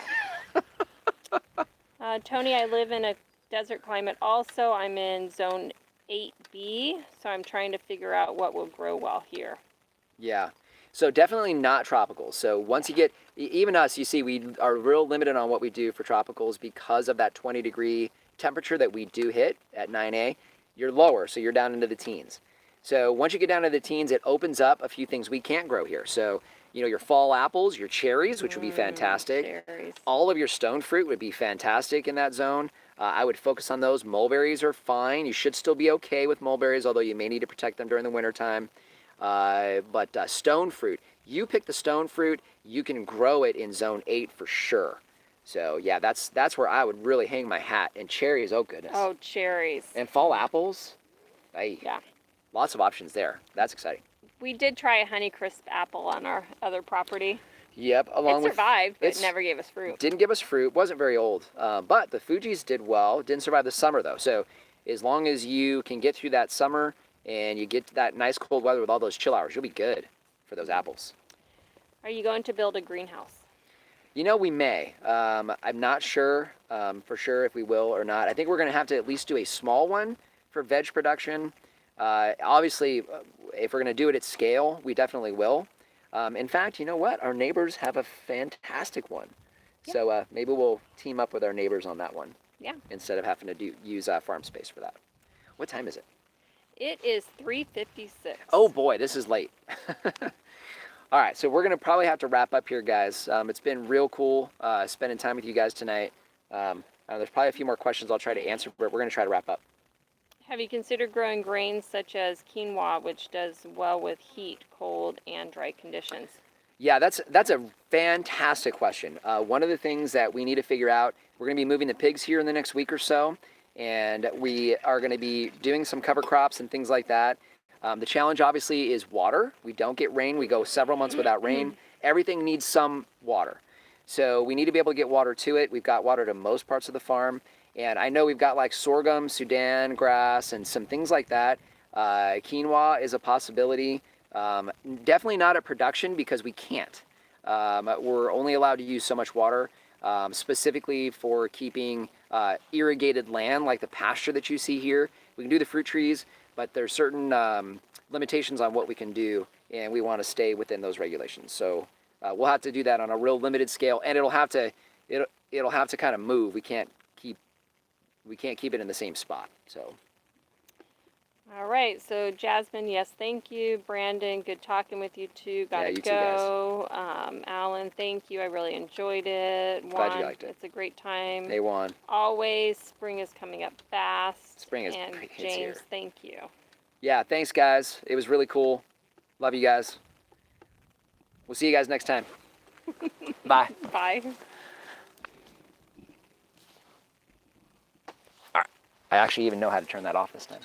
Tony, I live in a desert climate also. I'm in zone 8B, so I'm trying to figure out what will grow well here. Yeah. So definitely not tropical. So once you get, even us, you see, we are real limited on what we do for tropicals because of that 20-degree temperature that we do hit at 9A. You're lower, so you're down into the teens. So once you get down to the teens, it opens up a few things we can't grow here. So, you know, your fall apples, your cherries, which would be fantastic. Cherries. All of your stone fruit would be fantastic in that zone. I would focus on those. Mulberries are fine. You should still be okay with mulberries, although you may need to protect them during the wintertime. But stone fruit, you pick the stone fruit, you can grow it in zone 8 for sure. So yeah, that's where I would really hang my hat. And cherries, oh goodness. Oh, cherries. And fall apples, Yeah. lots of options there. That's exciting. We did try a Honeycrisp apple on our other property. Yep, It survived, but it never gave us fruit. Didn't give us fruit, wasn't very old. But the Fuji's did well, didn't survive the summer though. So as long as you can get through that summer and you get to that nice cold weather with all those chill hours, you'll be good for those apples. Are you going to build a greenhouse? You know, we may. I'm not sure for sure if we will or not. I think we're going to have to at least do a small one for veg production. Obviously, if we're going to do it at scale, we definitely will. In fact, you know what? Our neighbors have a fantastic one. Yeah. So maybe we'll team up with our neighbors on that one. Yeah. Instead of having to use farm space for that. What time is it? It is 3:56. Oh boy, this is late. All right, so we're going to probably have to wrap up here, guys. It's been real cool spending time with you guys tonight. There's probably a few more questions I'll try to answer, but we're going to try to wrap up. Have you considered growing grains such as quinoa, which does well with heat, cold, and dry conditions? Yeah, that's a fantastic question. One of the things that we need to figure out, we're going to be moving the pigs here in the next week or so, and we are going to be doing some cover crops and things like that. The challenge obviously is water. We don't get rain. We go several months without rain. Everything needs some water. So we need to be able to get water to it. We've got water to most parts of the farm. And I know we've got like sorghum, Sudan grass, and some things like that. Quinoa is a possibility. Definitely not at production because we can't. We're only allowed to use so much water, specifically for keeping irrigated land like the pasture that you see here. We can do the fruit trees, but there's certain limitations on what we can do, and we want to stay within those regulations. So we'll have to do that on a real limited scale, and it'll have to kind of move. We can't keep it in the same spot. So. All right. So Jasmine, yes, thank you. Brandon, good talking with you too. Gotta you go. Too, guys. Alan, thank you. I really enjoyed it. Glad you liked it. It's a great time. Hey, Juan. Always. Spring is coming up fast. Spring is and it's James, here. Thank you. Yeah, thanks guys. It was really cool. Love you guys. We'll see you guys next time. Bye. Bye. All right. I actually even know how to turn that off this time.